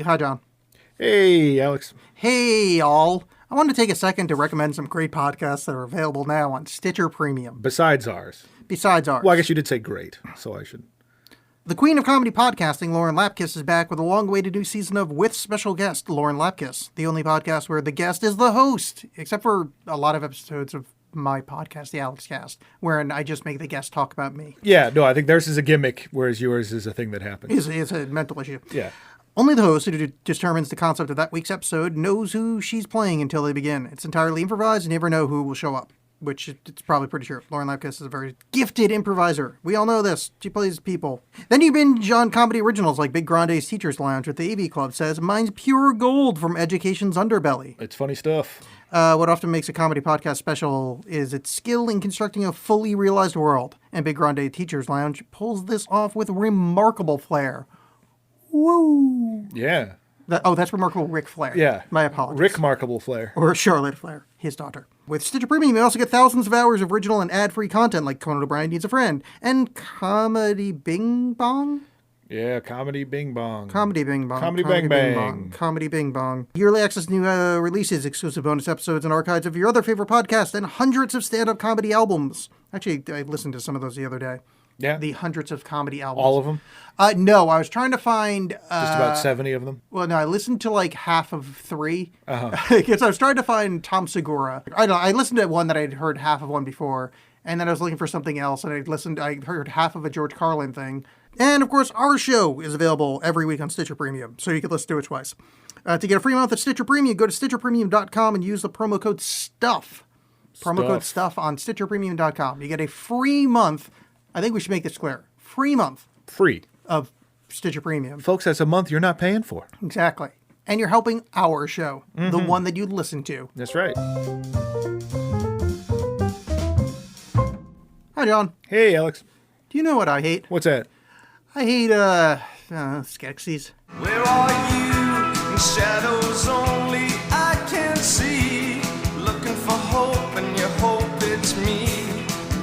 Hi, John. Hey, Alex. Hey, all. I want to take a second to recommend some great podcasts that are available now on Stitcher Premium, Besides ours. besides ours. Well, I guess you did say great, so I should. The queen of comedy podcasting, Lauren Lapkus, is back with a long-awaited new season of With Special Guest, Lauren Lapkus, the only podcast where the guest is the host, except for a lot of episodes of my podcast, The Alex Cast, wherein I just make the guest talk about me. Yeah, no, I think theirs is a gimmick, whereas yours is a thing that happens. It's a mental issue. Yeah. Only the host, who determines the concept of that week's episode, knows who she's playing until they begin. It's entirely improvised, and you never know who will show up, which it's probably pretty sure. Lauren Lapkus is a very gifted improviser. We all know this. She plays people. Then you binge on comedy originals like Big Grande's Teacher's Lounge with the AV Club says, mine's pure gold from education's underbelly. It's funny stuff. What often makes a comedy podcast special is its skill in constructing a fully realized world, and Big Grande Teacher's Lounge pulls this off with remarkable flair. Woo! Yeah. That's remarkable Ric Flair. Yeah. My apologies. Rick Markable Flair. Or Charlotte Flair, his daughter. With Stitcher Premium, you also get thousands of hours of original and ad-free content like Conan O'Brien Needs a Friend and Comedy Bing Bong? Yeah, Comedy Bing Bong. Comedy Bing Bong. Comedy Bang Bang. Comedy Bing Bong. Yearly access to new releases, exclusive bonus episodes, and archives of your other favorite podcasts, and hundreds of stand-up comedy albums. Actually, I listened to some of those the other day. Yeah. The hundreds of comedy albums. All of them? No, I was trying to find... Just about 70 of them? Well, no, I listened to like half of 3. Uh-huh. Because I was trying to find Tom Segura. I listened to one that I'd heard half of one before, and then I was looking for something else, and I heard half of a George Carlin thing. And, of course, our show is available every week on Stitcher Premium, so you can listen to it twice. To get a free month of Stitcher Premium, go to StitcherPremium.com and use the promo code STUFF. Promo code STUFF on StitcherPremium.com. You get a free month. I think we should make this clear. Free month. Free. Of Stitcher Premium. Folks, that's a month you're not paying for. Exactly. And you're helping our show, the one that you'd listen to. That's right. Hi, John. Hey, Alex. Do you know what I hate? What's that? I hate, Skeksis. Where are you? In shadows only I can see. Looking for hope and you hope it's me.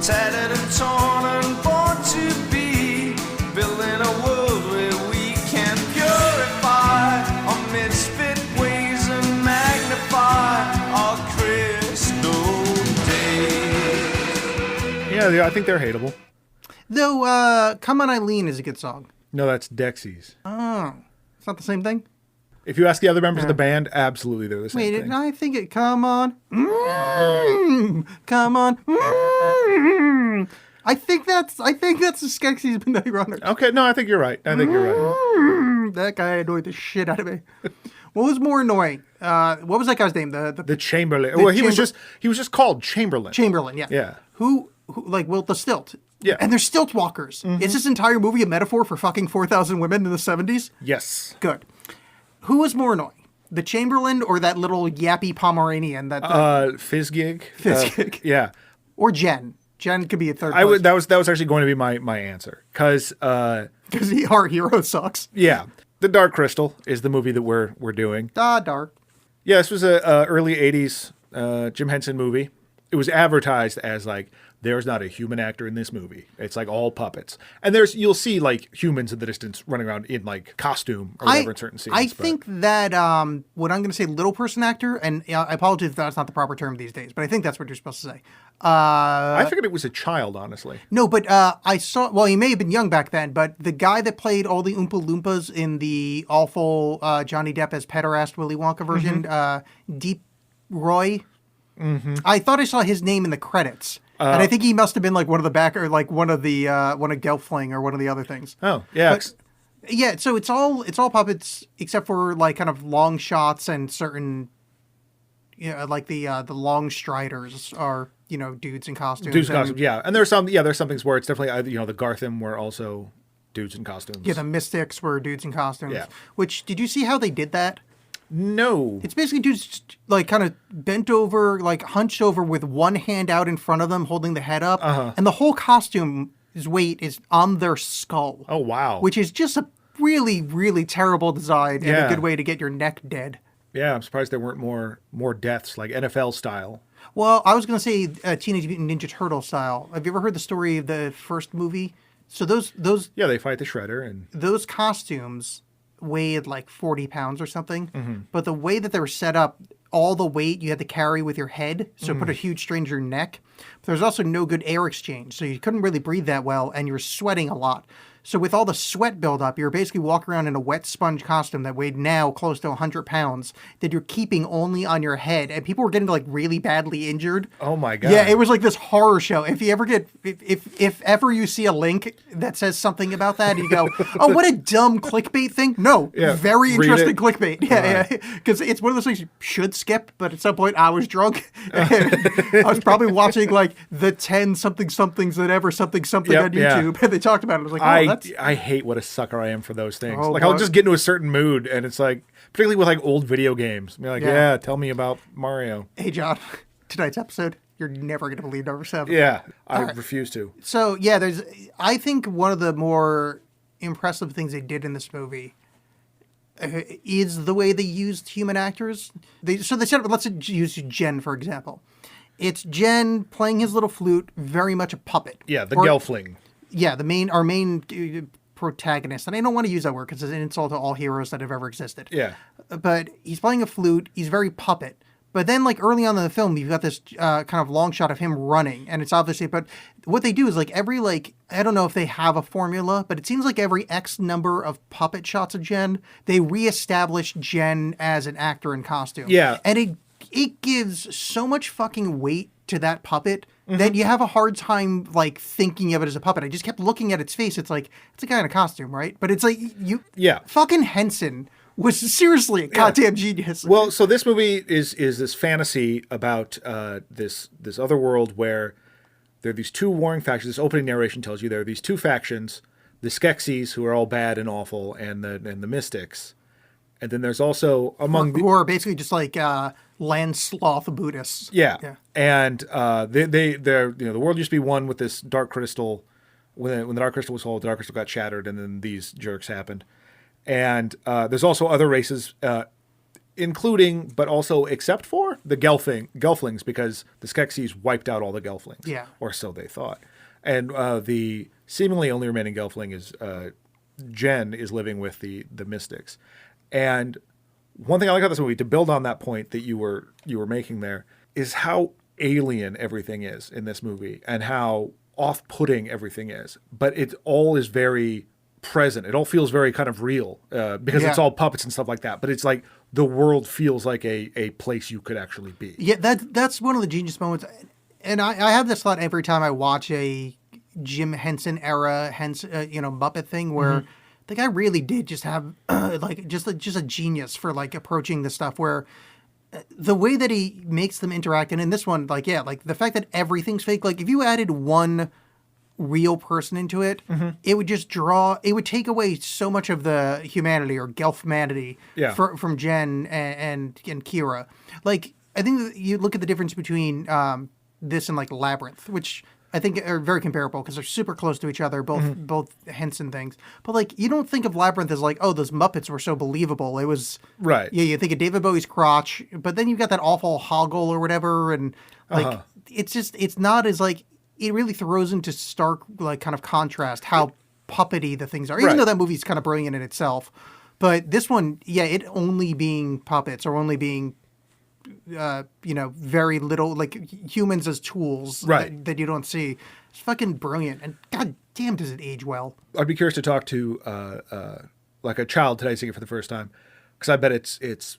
Tattered and torn and born to be. Building a world where we can purify our misfit ways and magnify our crystal days. Yeah, I think they're hateable. Though, Come On Eileen is a good song. No, that's Dexys. Oh. It's not the same thing? If you ask the other members of the band, absolutely they're the same Wait, thing. I think it, come on. Come on. I think that's the Skeksis Midnight Runners. Okay, no, I think you're right. That guy annoyed the shit out of me. What was more annoying? What was that guy's name? The Chamberlain. Well, he was just called Chamberlain. Chamberlain, yeah. Yeah. Who like Wilt the Stilt. Yeah. And they're stilt walkers. Is this entire movie a metaphor for fucking 4,000 women in the 70s? Yes. Good. Who was more annoying? The Chamberlain or that little yappy Pomeranian that Fizzgig. Fizzgig. Yeah. Or Jen. Jen could be a third place. That was actually going to be my answer. Because our hero sucks. yeah. The Dark Crystal is the movie that we're doing. Dark. Yeah, this was a early 80s Jim Henson movie. It was advertised as like, there's not a human actor in this movie. It's like all puppets. And you'll see like humans in the distance running around in like costume or whatever in certain scenes. I think that what I'm going to say little person actor, and I apologize if that's not the proper term these days, but I think that's what you're supposed to say. I figured it was a child, honestly. No, but I saw, well, he may have been young back then, but the guy that played all the Oompa Loompas in the awful Johnny Depp as pederast Willy Wonka version, Deep Roy, I thought I saw his name in the credits. And I think he must have been like one of the back or like one of Gelfling or one of the other things. Oh, yeah. Yeah, so it's all puppets except for like kind of long shots and certain, like the long striders are dudes in costumes. Dudes in costumes, yeah. And there's some things where it's definitely the Gartham were also dudes in costumes. Yeah, the Mystics were dudes in costumes. Yeah. Which did you see how they did that? No. It's basically dudes like kind of bent over, like hunched over with one hand out in front of them, holding the head up, and the whole costume's weight is on their skull. Oh wow! Which is just a really, really terrible design and a good way to get your neck dead. Yeah, I'm surprised there weren't more deaths like NFL style. Well, I was going to say Teenage Mutant Ninja Turtle style. Have you ever heard the story of the first movie? So those yeah, they fight the Shredder and those costumes weighed like 40 pounds or something. Mm-hmm. But the way that they were set up, all the weight you had to carry with your head, so it put a Mm-hmm. huge strain on your neck. But there's also no good air exchange, so you couldn't really breathe that well, and you were sweating a lot. So with all the sweat buildup, you're basically walking around in a wet sponge costume that weighed now close to 100 pounds that you're keeping only on your head. And people were getting like really badly injured. Oh my God. Yeah, it was like this horror show. If you ever get, if ever you see a link that says something about that, and you go, "Oh, what a dumb clickbait thing!" No, Yeah, very read interesting it. clickbait. Yeah, because it's one of those things you should skip. But at some point, I was drunk. I was probably watching like the 10 something somethings that ever something something Yep, on yeah. YouTube, and they talked about it. I was like, "Oh, that's." I hate what a sucker I am for those things. Oh, like I'll boy. just get into a certain mood, and it's like, particularly with like old video games. Be like, Yeah. yeah, tell me about Mario. Hey, John, tonight's episode, you're never going to believe number 7. Yeah, I refuse to. So, yeah, I think one of the more impressive things they did in this movie is the way they used human actors. They set up, let's use Jen, for example. It's Jen playing his little flute, very much a puppet. Yeah, the Or- Gelfling. Yeah, our main protagonist, and I don't want to use that word because it's an insult to all heroes that have ever existed. Yeah. But he's playing a flute. He's very puppet. But then, like early on in the film, you've got this kind of long shot of him running, and it's obviously. But what they do is like every I don't know if they have a formula, but it seems like every X number of puppet shots of Jen, they reestablish Jen as an actor in costume. Yeah. and it gives so much fucking weight to that puppet. Mm-hmm. That you have a hard time like thinking of it as a puppet. I just kept looking at its face. It's like it's a guy in a costume, right? But it's like Yeah. fucking Henson was seriously a goddamn genius. Well, so this movie is this fantasy about this other world where there are these two warring factions. This opening narration tells you there are these two factions: the Skeksis, who are all bad and awful, and the Mystics. And then there's also among the who are basically just like land sloth Buddhists. yeah. And they're the world used to be one with this dark crystal. When the dark crystal was whole, the dark crystal got shattered, and then these jerks happened. And there's also other races, including but also except for the Gelflings, because the Skeksis wiped out all the Gelflings. Yeah. Or so they thought. And the seemingly only remaining Gelfling is Jen is living with the Mystics. And one thing I like about this movie, to build on that point that you were making there, is how alien everything is in this movie and how off-putting everything is. But it all is very present. It all feels very kind of real because it's Yeah. all puppets and stuff like that. But it's like the world feels like a place you could actually be. Yeah, that's one of the genius moments. And I have this thought every time I watch a Jim Henson era Muppet thing where the guy really did just have like just a genius for like approaching this stuff where the way that he makes them interact, and in this one, like the fact that everything's fake, like if you added one real person into it, it would just it would take away so much of the humanity or Gelfmanity from Jen and Kira. Like, I think that you look at the difference between this and like Labyrinth, which I think are very comparable because they're super close to each other, both Henson things. But like, you don't think of Labyrinth as like, oh, those Muppets were so believable. It was Right. Yeah, you think of David Bowie's crotch, but then you've got that awful Hoggle or whatever, and like it's not as like it really throws into stark like kind of contrast how puppety the things are. Even Right. though that movie's kind of brilliant in itself, but this one, it only being puppets or only being very little, like humans as tools Right. that you don't see. It's fucking brilliant. And god damn, does it age well. I'd be curious to talk to like a child today seeing it for the first time, because I bet it's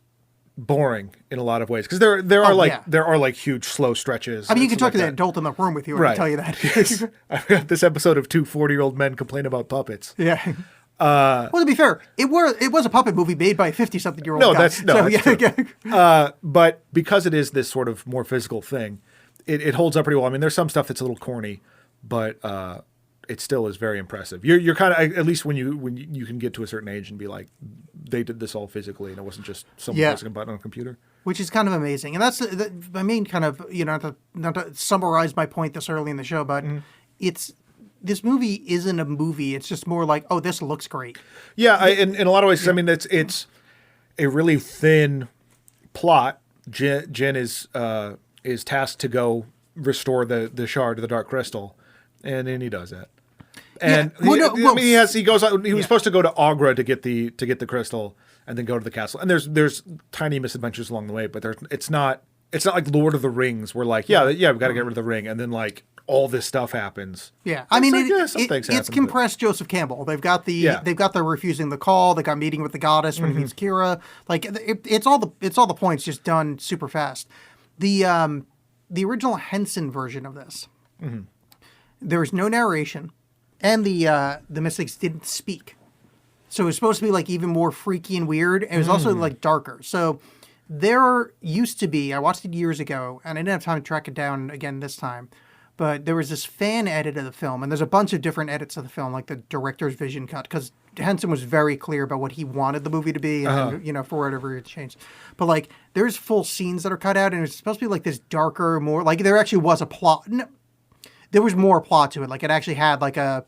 boring in a lot of ways. Because there are like huge slow stretches. I mean, you and can stuff talk to like the adult in the room with you, I Right. can tell you that. I've got this episode of two 40-year-old men complain about puppets. Yeah. Well, to be fair, it was a puppet movie made by a 50-something-year-old No, guy. that's true. Yeah. But because it is this sort of more physical thing, it holds up pretty well. I mean, there's some stuff that's a little corny, but it still is very impressive. You're kind of, at least when you can get to a certain age and be like, they did this all physically and it wasn't just someone pressing a button on a computer. Which is kind of amazing. And that's my main kind of, not to summarize my point this early in the show, but this movie isn't a movie. It's just more like, oh, this looks great. Yeah, in a lot of ways, I mean, it's a really thin plot. Jen is tasked to go restore the shard of the Dark Crystal, and then he does that. And Yeah. Well, no, I well, mean, he goes on, he was supposed to go to Agra to get the crystal and then go to the castle. And there's tiny misadventures along the way, but it's not like Lord of the Rings where like, yeah, we've got to get rid of the ring. And then like all this stuff happens. Yeah, I mean, like, some things happen, it's compressed Joseph Campbell. They've got Yeah. the refusing the call. They got meeting with the goddess when he meets Kira. Like it's all the points just done super fast. The original Henson version of this, there was no narration, and the mystics didn't speak, so it was supposed to be like even more freaky and weird. And it was also like darker. So there used to be, I watched it years ago, and I didn't have time to track it down again this time. But there was this fan edit of the film, and there's a bunch of different edits of the film, like the director's vision cut, because Henson was very clear about what he wanted the movie to be, and then, for whatever it changed. But like, there's full scenes that are cut out, and it's supposed to be like this darker, more like there actually was a plot. No, there was more plot to it. Like it actually had like I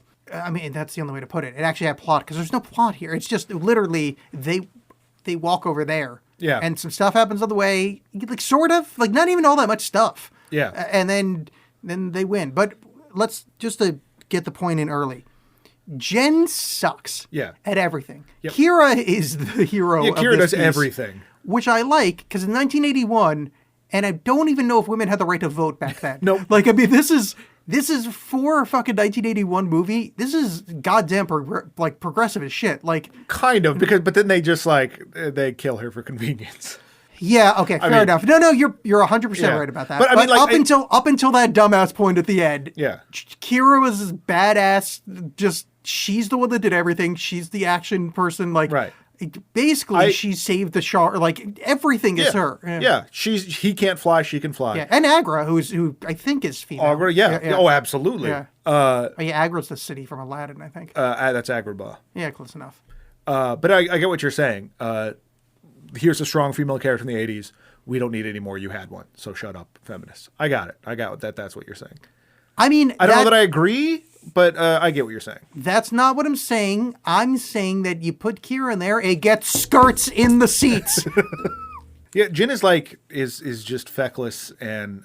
mean, that's the only way to put it. It actually had plot because there's no plot here. It's just literally they walk over there, Yeah. and some stuff happens on the way, like sort of, like not even all that much stuff. Yeah. And then they win. But let's just to get the point in early. Jen sucks at everything. Yep. Kira is the hero of Kira this does piece, everything. which I like because in 1981, and I don't even know if women had the right to vote back then. Nope. Like, I mean, this is for a fucking 1981 movie. This is goddamn progressive as shit. Like, Kind of, but then they just like, they kill her for convenience. yeah, okay, fair enough. No, you're 100% Yeah. right about that. But I mean, like, up until that dumbass point at the end, Yeah. Kira was this badass. Just she's the one that did everything. She's the action person. Like, Right. Basically, she saved the shark. Like everything is her. Yeah. He can't fly, she can fly. Yeah, and Agra, who I think is female. Agra, yeah. Oh, absolutely. Yeah. Agra's the city from Aladdin, I think. That's Agrabah. Yeah, close enough. But I get what you're saying. Here's a strong female character in the 80s. We don't need any more. You had one. So shut up, feminists. I got it. I got that. That's what you're saying. I mean, I don't know that I agree, but I get what you're saying. That's not what I'm saying. I'm saying that you put Kira in there, it gets skirts in the seats. Yeah, Jin is is just feckless, and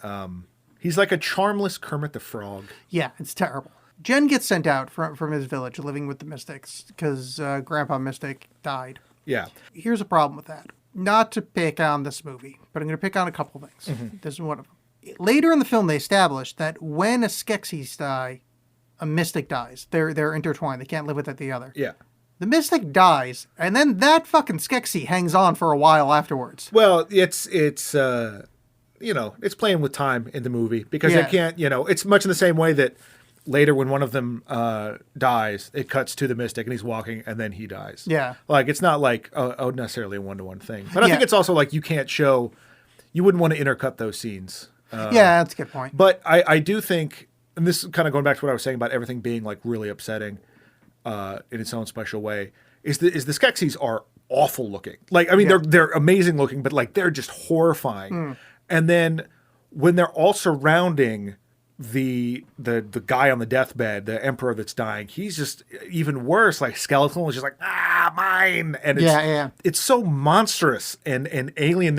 he's like a charmless Kermit the Frog. Yeah, it's terrible. Jen gets sent out from his village, living with the Mystics, because Grandpa Mystic died. Yeah. Here's a problem with that. Not to pick on this movie, but I'm going to pick on a couple things. This is one of them. Later in the film, they establish that when a Skeksis die, a Mystic dies. They're intertwined. They can't live without the other. Yeah. The Mystic dies, and then that fucking Skeksis hangs on for a while afterwards. Well, it's it's playing with time in the movie because they can't, it's much in the same way that later when one of them dies, it cuts to the Mystic and he's walking and then he dies. Yeah. Like, it's not like necessarily a one-to-one thing. But I think it's also like you wouldn't want to intercut those scenes. Yeah, that's a good point. But I do think, and this is kind of going back to what I was saying about everything being like really upsetting in its own special way, is the Skeksis are awful looking. Like, I mean, they're amazing looking, but like they're just horrifying. And then when they're all surrounding the guy on the deathbed, the emperor that's dying, he's just even worse. Like skeletal is just like, mine, and it's so monstrous and alien.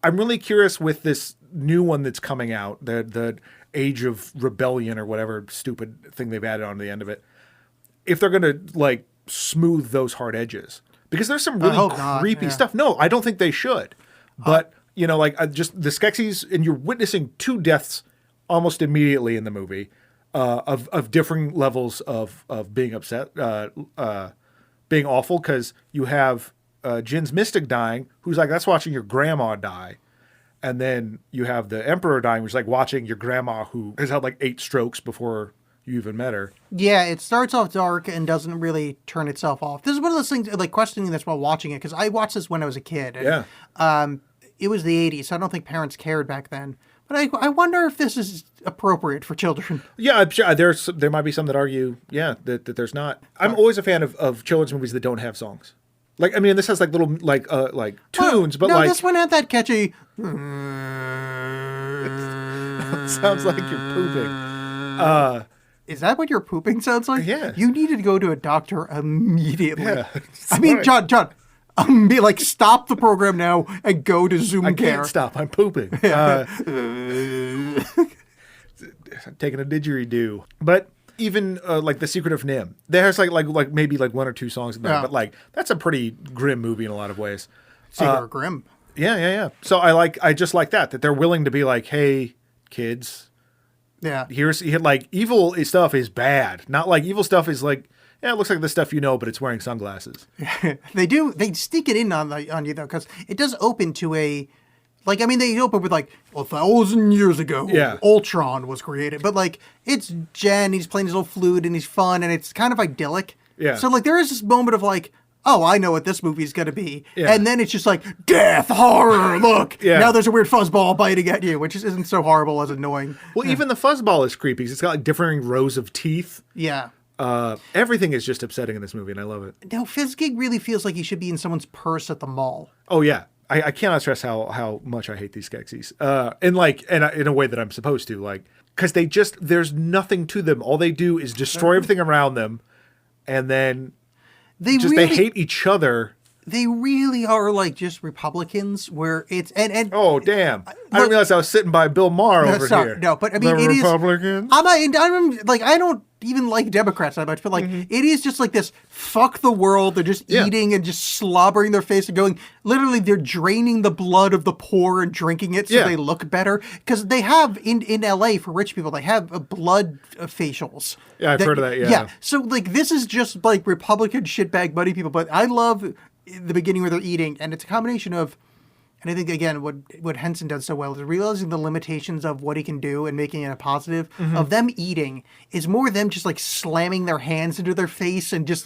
I'm really curious with this new one that's coming out, the Age of Rebellion or whatever stupid thing they've added on to the end of it, if they're going to like smooth those hard edges, because there's some really creepy stuff. No, I don't think they should. But just the Skeksis, and you're witnessing two deaths almost immediately in the movie of differing levels of being upset, being awful, because you have Jin's Mystic dying, who's like, that's watching your grandma die. And then you have the Emperor dying, which is like watching your grandma who has had like 8 strokes before you even met her. Yeah, it starts off dark and doesn't really turn itself off. This is one of those things, like questioning this while watching it, because I watched this when I was a kid. And, it was the 80s, so I don't think parents cared back then. But I wonder if this is appropriate for children. Yeah, I'm sure there might be some that argue, that there's not. I'm always a fan of children's movies that don't have songs. Like, I mean, this has like little like tunes, but like this one had that catchy. Sounds like you're pooping. Is that what your pooping sounds like? Yeah. You needed to go to a doctor immediately. Yeah. I mean, John, be like, stop the program now and go to Zoom I care. can't stop. I'm pooping. Taking a didgeridoo. But even like The Secret of Nim. There's like maybe like one or two songs in there, Yeah. but like that's a pretty grim movie in a lot of ways. Secret Grim. Yeah. So I just like that they're willing to be like, hey, kids, Yeah. here's like evil stuff is bad. Not like evil stuff is like, yeah, it looks like the stuff you know, but it's wearing sunglasses. They sneak it in on you though, because it does open to a, like, I mean, they open with like 1,000 years ago, Yeah. Ultron was created, but like it's Jen, he's playing his little flute and he's fun and it's kind of idyllic. Yeah. So like there is this moment of like, oh, I know what this movie's gonna be, Yeah. and then it's just like death, horror. Look, Yeah. now there's a weird fuzzball biting at you, which isn't so horrible as annoying. Well, even the fuzzball is creepy. 'Cause it's got like differing rows of teeth. Yeah. Everything is just upsetting in this movie, and I love it. Now, Fizzgig really feels like he should be in someone's purse at the mall. Oh yeah, I cannot stress how much I hate these Skeksis. In a way that I'm supposed to, like, because there's nothing to them. All they do is destroy everything around them, and then They they hate each other. They really are like just Republicans, where it's and Oh damn! I didn't realize I was sitting by Bill Maher over sorry, here. no, but I mean, the it is- Republicans. I'm like, I don't even like Democrats that much, but like it is just like this fuck the world. They're just Yeah. eating and just slobbering their face and going, literally they're draining the blood of the poor and drinking it so Yeah. they look better, because they have in LA for rich people, they have blood facials. Yeah, I've heard of that, yeah. Yeah, so like this is just like Republican shitbag buddy people, but I love the beginning where they're eating, and it's a combination of, and I think again what Henson does so well is realizing the limitations of what he can do and making it a positive. Of them eating is more them just like slamming their hands into their face and just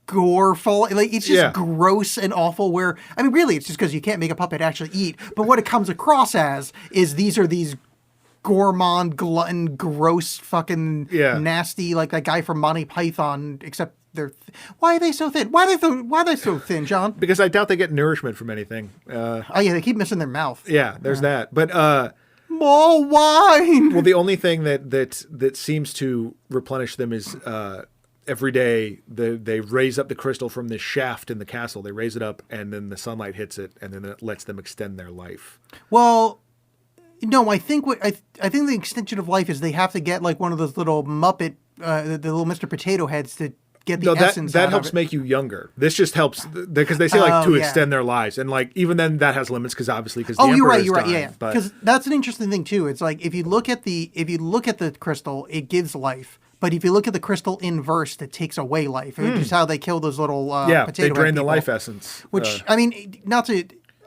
gore fall, like it's just Yeah. gross and awful. Where I mean, really, it's just because you can't make a puppet actually eat. But what it comes across as is these are these gourmand, glutton, gross, fucking Yeah. nasty, like that guy from Monty Python. Except they're why are they so thin? Why are they so thin, John? Because I doubt they get nourishment from anything. Oh yeah, they keep missing their mouth. Yeah, there's that. But More wine. well, the only thing that seems to replenish them is every day they raise up the crystal from this shaft in the castle. They raise it up, and then the sunlight hits it, and then it lets them extend their life. Well, no, I think I think the extension of life is they have to get like one of those little Muppet, the little Mr. Potato Heads to get the No, essence. that out helps of it. make you younger. This just helps because they say like Oh, to yeah. extend their lives, and like even then that has limits because obviously because Oh, you're right. Yeah, yeah. But Because that's an interesting thing too. It's like if you look at the crystal, it gives life. But if you look at the crystal inverse, it takes away life. Which is how they kill those little yeah, potato they drain head the people. life essence. Which I mean, not to.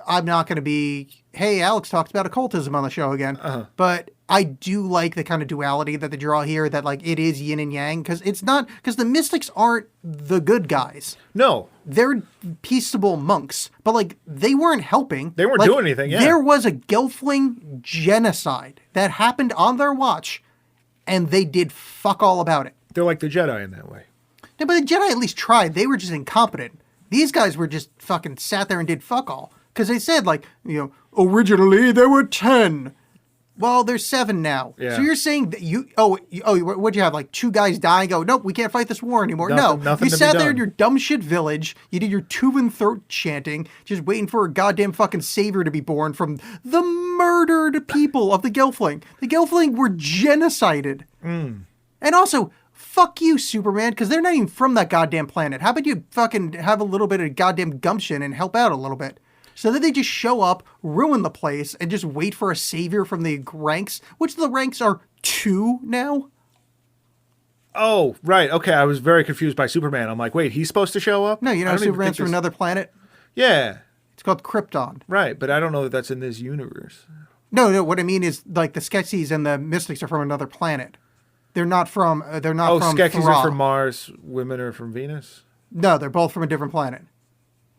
I'm not going to be. Hey, Alex talks about occultism on the show again. But I do like the kind of duality that they draw here. That like it is yin and yang, because it's not, because the mystics aren't the good guys. No, They're peaceable monks, but like they weren't helping. They weren't Like, doing anything, yeah. There was a Gelfling genocide that happened on their watch, and they did fuck all about it. they're like the Jedi in that way. No, but the Jedi at least tried. They were just incompetent. These guys were just fucking sat there and did fuck all. Because they said, like, originally there were 10. Well, there's 7 now. Yeah. So you're saying that what'd you have? Like 2 guys die and go, nope, we can't fight this war anymore. Nothing You to be sat there done. in your dumb shit village. You did your Tuvan throat chanting, just waiting for a goddamn fucking savior to be born from the murdered people of the Gelfling. The Gelfling were genocided. And also, fuck you, Superman, because they're not even from that goddamn planet. How about you fucking have a little bit of goddamn gumption and help out a little bit? So that they just show up, ruin the place, and just wait for a savior from the ranks, which the ranks are 2 now. Oh, right. Okay, I was very confused by Superman. I'm like, wait, he's supposed to show up? No, you I know don't even Superman's think from this- another planet? Yeah, It's called Krypton. right. But I don't know that that's in this universe. No, what I mean is, like, the Skeksis and the Mystics are from another planet. They're not from, Oh, from Skeksis Thra. are from Mars. Women are from Venus. No, they're both from a different planet.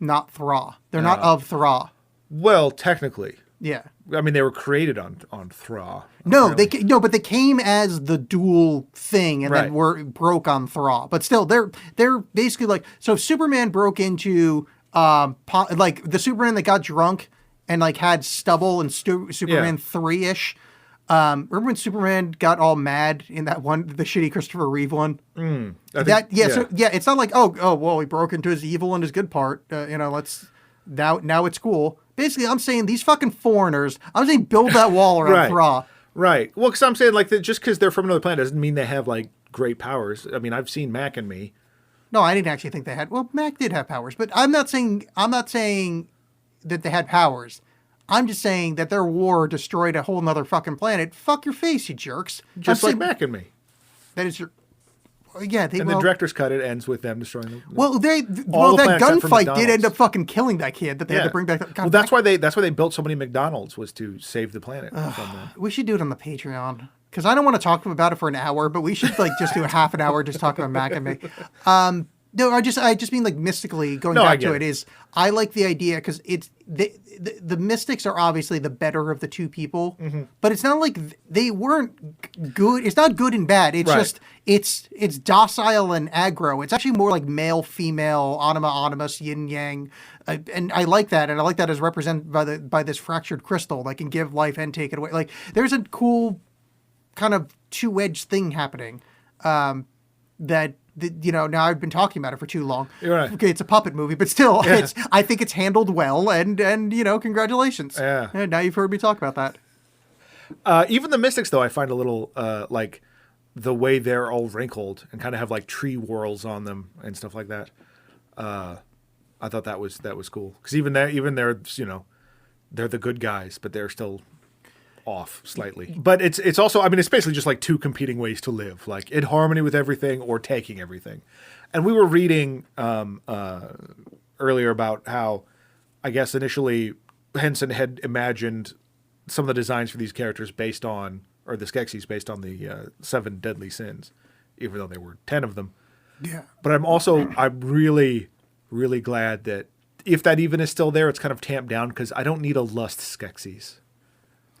Not Thra. They're not of Thra. Well, technically, Yeah. I mean they were created on Thra. No, apparently. but they came as the dual thing and Right. then were broke on Thra. But still, they're basically like, so if Superman broke into like the Superman that got drunk and like had stubble and Superman 3-ish. Remember when Superman got all mad in that one, the shitty Christopher Reeve one? I think- It's not like well, he broke into his evil and his good part. Let's now it's cool. Basically, I'm saying these fucking foreigners. I'm saying build that wall around Right. Thra. Right. Well, because I'm saying like just because they're from another planet doesn't mean they have like great powers. I mean, I've seen Mac and Me. No, I didn't actually think they had. Well, Mac did have powers, but I'm not saying that they had powers. I'm just saying that their war destroyed a whole nother fucking planet. Fuck your face, you jerks. Just I'm like saying- Mac and Me. That is your. Yeah, And the director's cut, it ends with them destroying them. Well, All that the planets except for gunfight did McDonald's. end up fucking killing that kid that they had to bring back. God, well, that's why they built so many McDonald's, was to save the planet from them. we should do it on the Patreon because I don't want to talk about it for an hour, but we should like just do a half an hour just talking about Mac and Me. No, I just mean like mystically going No, I back get to it. it is I like the idea because it's the mystics are obviously the better of the two people, Mm-hmm. but it's not like they weren't good. It's not good and bad. It's Right. just it's docile and aggro. It's actually more like male, female, anima, animus, yin yang, and I like that. And I like that as represented by this fractured crystal that can give life and take it away. Like there's a cool kind of two-edged thing happening that now I've been talking about it for too long. You're right. Okay, it's a puppet movie, but still, I think it's handled well, and congratulations. Yeah. And now you've heard me talk about that. Even the Mystics, though, I find a little like the way they're all wrinkled and kind of have like tree whorls on them and stuff like that. I thought that was cool because even they're they're the good guys, but they're still off slightly. But it's also, I mean, it's basically just like two competing ways to live, like in harmony with everything or taking everything. And we were reading earlier about how, I guess initially Henson had imagined some of the designs for these characters based on, or the Skeksis based on the 7 deadly sins, even though there were 10 of them. Yeah. But I'm really, really glad that if that even is still there, it's kind of tamped down because I don't need a lust Skeksis.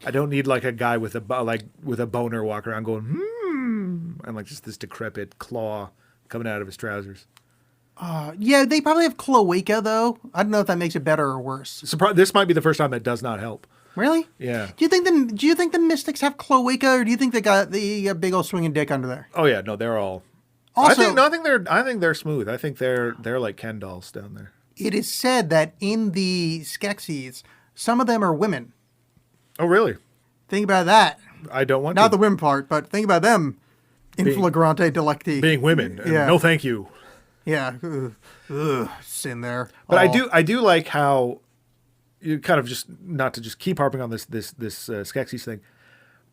I don't need like a guy with a boner walking around going and like just this decrepit claw coming out of his trousers. Yeah, they probably have cloaca though. I don't know if that makes it better or worse. This might be the first time that does not help. Really? Yeah. Do you think the Mystics have cloaca, or do you think they got the big old swinging dick under there? Oh yeah, no, they're all. Also, I think they're smooth. I think they're like Ken dolls down there. it is said that in the Skeksis, some of them are women. Oh really? Think about that. I don't want Not to. the women part, but think about them. In Being- flagrante delicti. Being women. Yeah. No, thank you. Yeah. Ugh, sin there. But Oh. I do like how you kind of just, not to just keep harping on this Skeksis thing,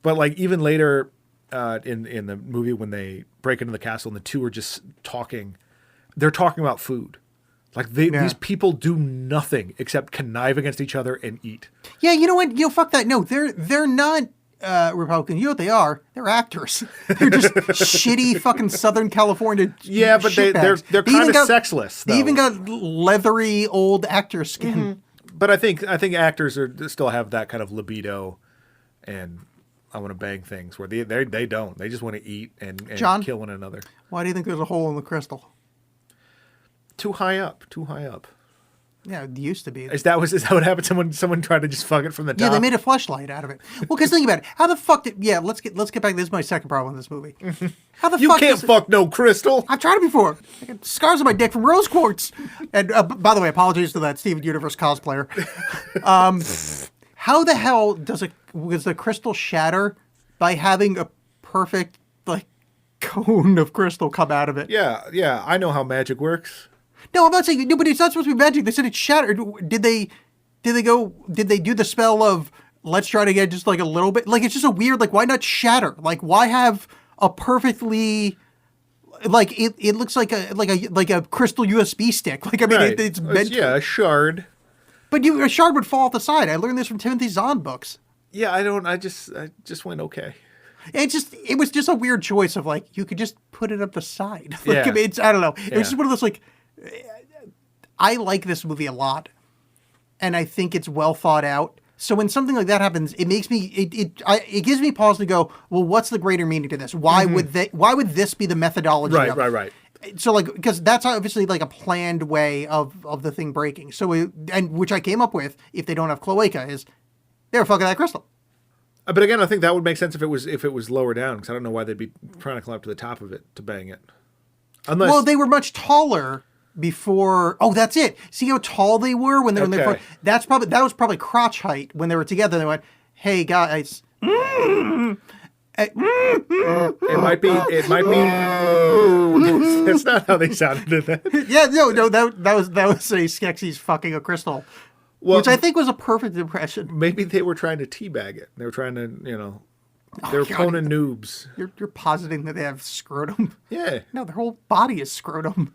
but like even later in the movie when they break into the castle and the two are just talking, they're talking about food. Like these people do nothing except connive against each other and eat. Yeah, you know what? Fuck that. No, they're not Republicans. You know what they are? They're actors. They're just shitty fucking Southern California. Yeah, but they're shitbags. kind of sexless. They Though. even got leathery old actor skin. But I think actors still have that kind of libido, and I want to bang things where they don't. They just want to eat and John? kill one another. Why do you think there's a hole in the crystal? Too high up. Yeah, it used to be. Is that what happened? Someone tried to just fuck it from the top. Yeah, they made a fleshlight out of it. Well, because think about it. How the fuck did? Yeah, let's get back. This is my second problem with this movie. How the You fuck? can't fuck no crystal. I've tried it before. I got scars on my dick from rose quartz. And by the way, apologies to that Steven Universe cosplayer. How the hell does the crystal shatter by having a perfect like cone of crystal come out of it? Yeah. I know how magic works. No, I'm not saying no, but it's not supposed to be magic. They said it shattered. Did they do the spell of let's try to get just like a little bit? Like it's just a weird like why not shatter? Like why have a perfectly like it looks like a crystal USB stick. Like I mean Right. it's meant a shard. but a shard would fall off the side. I learned this from Timothy Zahn books. Yeah, I just went okay. It was just a weird choice of like you could just put it up the side. Like, Yeah. I mean, I don't know. It Yeah. was just one of those like I like this movie a lot, and I think it's well thought out. So when something like that happens, it makes me it gives me pause to go, well, what's the greater meaning to this? Why would this be the methodology? of it? Right. So like because that's obviously like a planned way of the thing breaking. So and which I came up with if they don't have cloaca is they're fucking that crystal. But again, I think that would make sense if it was lower down because I don't know why they'd be trying to climb up to the top of it to bang it. Unless Well, they were much taller before. Oh, that's it. See how tall they were when they were in Okay. that was probably crotch height when they were together. They went, "Hey guys," It might be. It might be. That's not how they sounded in that. Yeah, no, that was a Skeksis fucking a crystal, Well, which I think was a perfect impression. maybe they were trying to teabag it. They were trying to, they were God. Conan noobs. You're positing that they have scrotum. Yeah. No, their whole body is scrotum.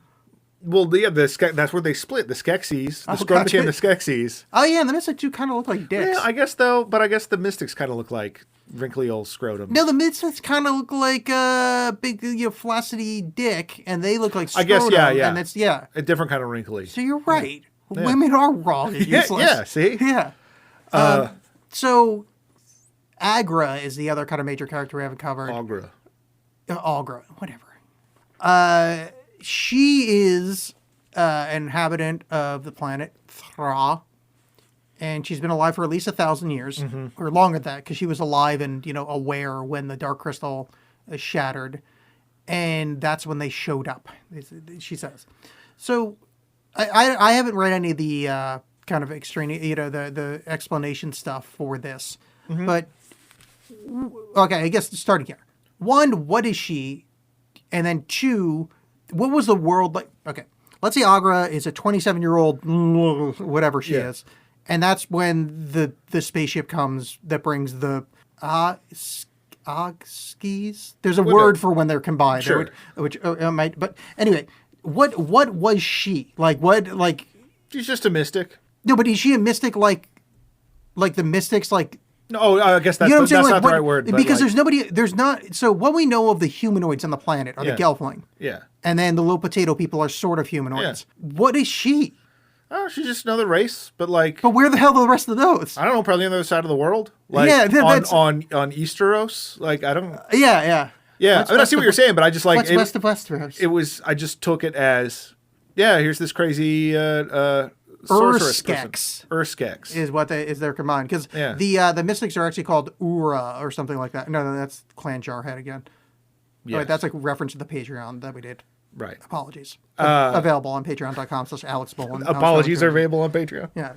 Well, yeah, that's where they split the Skeksis. The Oh, scrotum gotcha. became the Skeksis. Oh yeah, and the Mystics do kind of look like dicks. Yeah, I guess though, but I guess the Mystics kind of look like wrinkly old scrotum. No, the Mystics kind of look like a big, flaccidy dick, and they look like I scrotum. guess, yeah. And it's, yeah. A different kind of wrinkly. So you're right. Women are wrong and Yeah, useless. yeah, see? Yeah. So, Agra is the other kind of major character we haven't covered. Aughra. Algra, whatever. She is an inhabitant of the planet Thra, and she's been alive for at least 1,000 years, or longer than that, because she was alive and aware when the Dark Crystal shattered, and that's when they showed up. She says. So, I haven't read any of the kind of extraneous, the explanation stuff for this, but okay, I guess starting here. One, what is she? And then two, what was the world like? Okay, let's say Agra is a 27-year-old, whatever she is. And that's when the spaceship comes that brings the Ogskis. There's a word for when they're combined. Sure. Which might, but anyway, what was she? She's just a mystic. No, but is she a mystic like the mystics No, I guess that's, you know what I'm saying? that's not the right word. But because there's not. So what we know of the humanoids on the planet are Yeah. the Gelfling, Yeah. and then the little potato people are sort of humanoids. What is she? Oh, she's just another race, but But where the hell are the rest of those? I don't know, probably on the other side of the world. Like Yeah, on Easteros. Like I don't. Yeah. Yeah, What's I mean, I west see what of- you're saying, but I just like What's west of Westeros? it was. I just took it as, yeah. Here's this crazy sorceress person. Urskeks Urskeks. is what is their command, because Yeah. the mystics are actually called Ura or something like that. No, that's Clan Jarhead again. Yes. Right, that's a reference to the Patreon that we did. Right. Apologies. Available on patreon.com/AlexBolin. Apologies are available on Patreon. Yeah.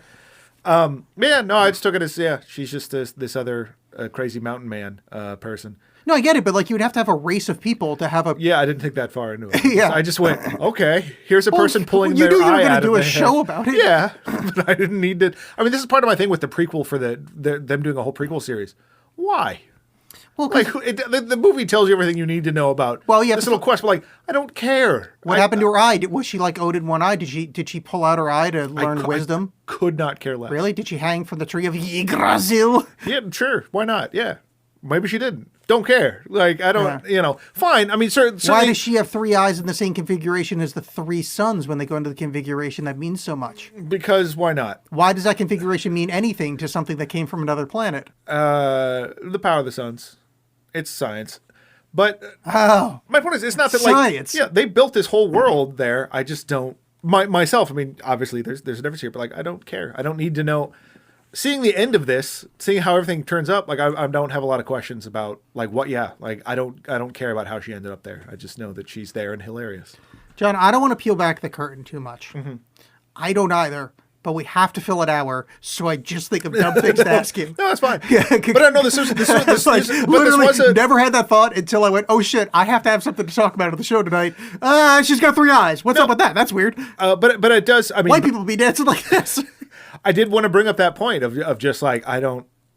Yeah, no, I just took it as she's just this other crazy mountain man person. No, I get it, but you would have to have a race of people to have a. Yeah, I didn't think that far into it. Yeah. I just went, okay, here's a person pulling you their knew you were eye gonna out do of a the show head. about it. Yeah, but I didn't need to. I mean, this is part of my thing with the prequel for them doing a whole prequel series. Why? Well, Like the movie tells you everything you need to know about. Well, yeah, this but- little quest. But I don't care. what happened to her eye? Was she Odin one eye? Did she pull out her eye to learn wisdom? I could not care less. Really? Did she hang from the tree of Yggdrasil? Yeah, sure. Why not? Yeah, maybe she didn't. Don't care. I don't. Fine. I mean, certainly. Why does she have 3 eyes in the same configuration as the 3 suns when they go into the configuration that means so much? Because why not? Why does that configuration mean anything to something that came from another planet? The power of the suns. It's science. But Oh, my point is, it's not that Science. they built this whole world there. I just don't myself. I mean, obviously there's a difference here, but I don't care. I don't need to know. Seeing the end of this, seeing how everything turns up, I don't have a lot of questions about what. Yeah, I don't care about how she ended up there. I just know that she's there and hilarious. John, I don't want to peel back the curtain too much. Mm-hmm. I don't either, but we have to fill an hour, so I just think of dumb things to ask you. No, that's fine. But I know this was this Literally was a never had that thought until I went, oh shit, I have to have something to talk about on the show tonight. She's got 3 eyes. What's up with that? That's weird. but it does. I mean, White people be dancing like this. I did want to bring up that point of just I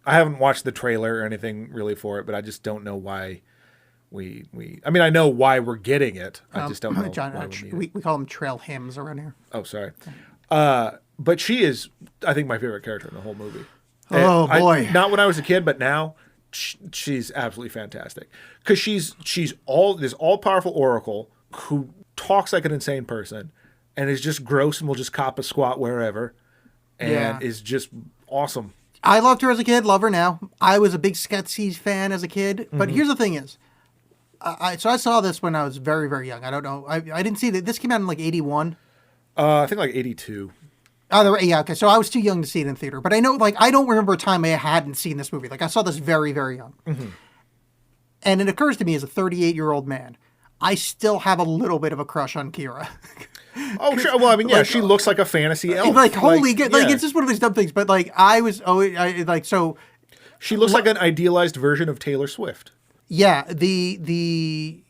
haven't watched the trailer or anything really for it, but I just don't know why we I mean, I know why we're getting it. I just don't know John, why we need it. we call them trail hymns around here. Oh, sorry. But she is, I think, my favorite character in the whole movie. Oh, boy. Not when I was a kid, but now she's absolutely fantastic. Because she's this all-powerful oracle who talks like an insane person and is just gross and will just cop a squat wherever and is just awesome. I loved her as a kid, love her now. I was a big Skeksis fan as a kid. But here's the thing is, so I saw this when I was very, very young. I don't know. I didn't see that. This came out in 81. I think 82. Oh, yeah, okay. So I was too young to see it in theater. But I know, I don't remember a time I hadn't seen this movie. I saw this very, very young. Mm-hmm. And it occurs to me as a 38-year-old man, I still have a little bit of a crush on Kira. Oh, sure. Well, I mean, yeah, she looks like a fantasy elf. Holy good. Yeah. It's just one of those dumb things. But, I was, so... She looks like an idealized version of Taylor Swift. Yeah, the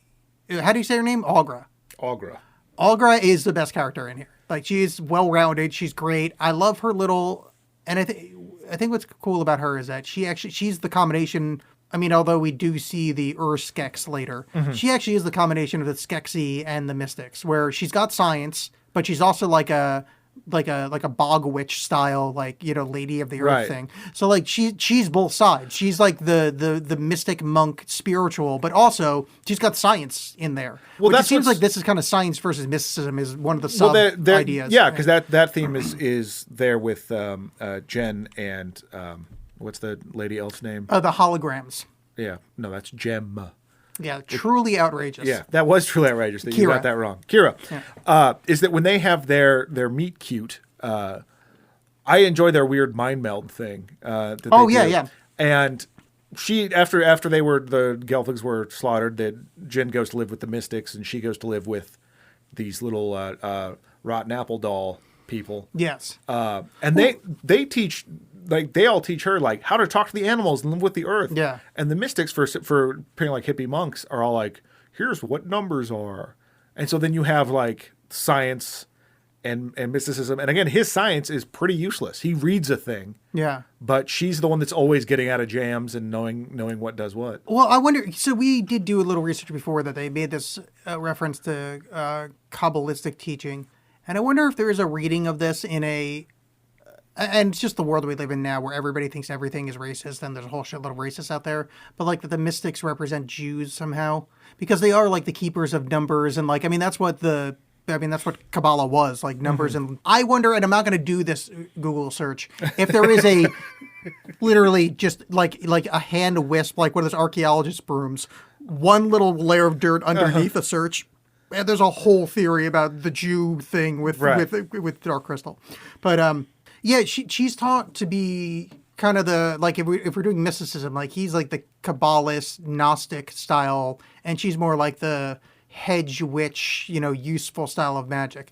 how do you say her name? Aughra. Aughra. Aughra is the best character in here. Like, she's well-rounded. She's great. I love her little, and I think what's cool about her is that she's the combination. I mean, although we do see the Skeks later, she actually is the combination of the Skeksy and the Mystics, where she's got science, but she's also like a bog witch style, like, Lady of the Earth Right. thing. So like she's both sides. She's like the mystic monk spiritual, but also she's got science in there. Well, Which that's it seems what's- like this is kind of science versus mysticism is one of the sub ideas. Yeah, because that theme is there with Jen and what's the lady elf's name? The holograms. Yeah, no, that's Gem. Yeah, truly outrageous. Yeah, that was truly outrageous that you Kira. got that wrong. Kira. Is that when they have their meet cute, I enjoy their weird mind meld thing. That they Oh, yeah, do. yeah. And she, after the Gelflings were slaughtered, that Jen goes to live with the Mystics, and she goes to live with these little rotten apple doll people. Yes. And they teach, like, they all teach her, like, how to talk to the animals and live with the earth. Yeah. And the Mystics, for appearing like hippie monks, are all like, here's what numbers are. And so then you have, like, science and mysticism. And again, his science is pretty useless. He reads a thing, Yeah. but she's the one that's always getting out of jams and knowing what does what. Well, I wonder. So we did do a little research before that they made this reference to Kabbalistic teaching, and I wonder if there is a reading of this in a. And it's just the world we live in now, where everybody thinks everything is racist, and there's a whole shitload of racists out there. But like that, the mystics represent Jews somehow because they are like the keepers of numbers, and like that's what Kabbalah was, like numbers. And I wonder, and I'm not going to do this Google search, if there is a literally just like a hand wisp, like one of those archaeologist brooms, one little layer of dirt underneath a search. And there's a whole theory about the Jew thing with Right. with Dark Crystal, but yeah, she's taught to be kind of the, like, if we're doing mysticism, like he's like the Kabbalist Gnostic style, and she's more like the hedge witch, useful style of magic.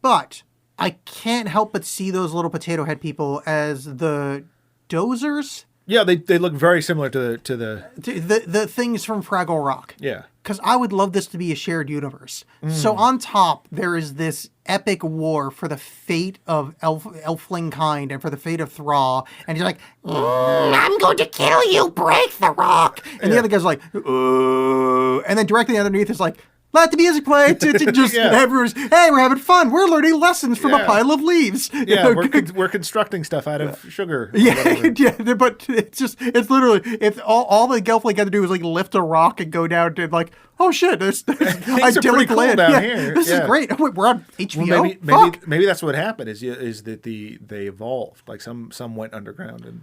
But I can't help but see those little potato head people as the dozers, Yeah, they look very similar to the the things from Fraggle Rock. yeah. Because I would love this to be a shared universe. So on top, there is this epic war for the fate of elfling kind and for the fate of Thra. And he's like, I'm going to kill you, break the rock. And the other guy's like, and then directly underneath is like, let the music play. To just Yeah. everyone's, hey, we're having fun. We're learning lessons from a Yeah. pile of leaves. You Yeah, know, we're constructing stuff out of sugar. or yeah, whatever. yeah, but it's literally, if all the Gelfling got to do was like lift a rock and go down to like, oh shit, there's are pretty idyllic cool land. down Yeah, here. this Yeah. is great. Wait, we're on HBO. Well, Fuck. maybe that's what happened is that they evolved, like some went underground and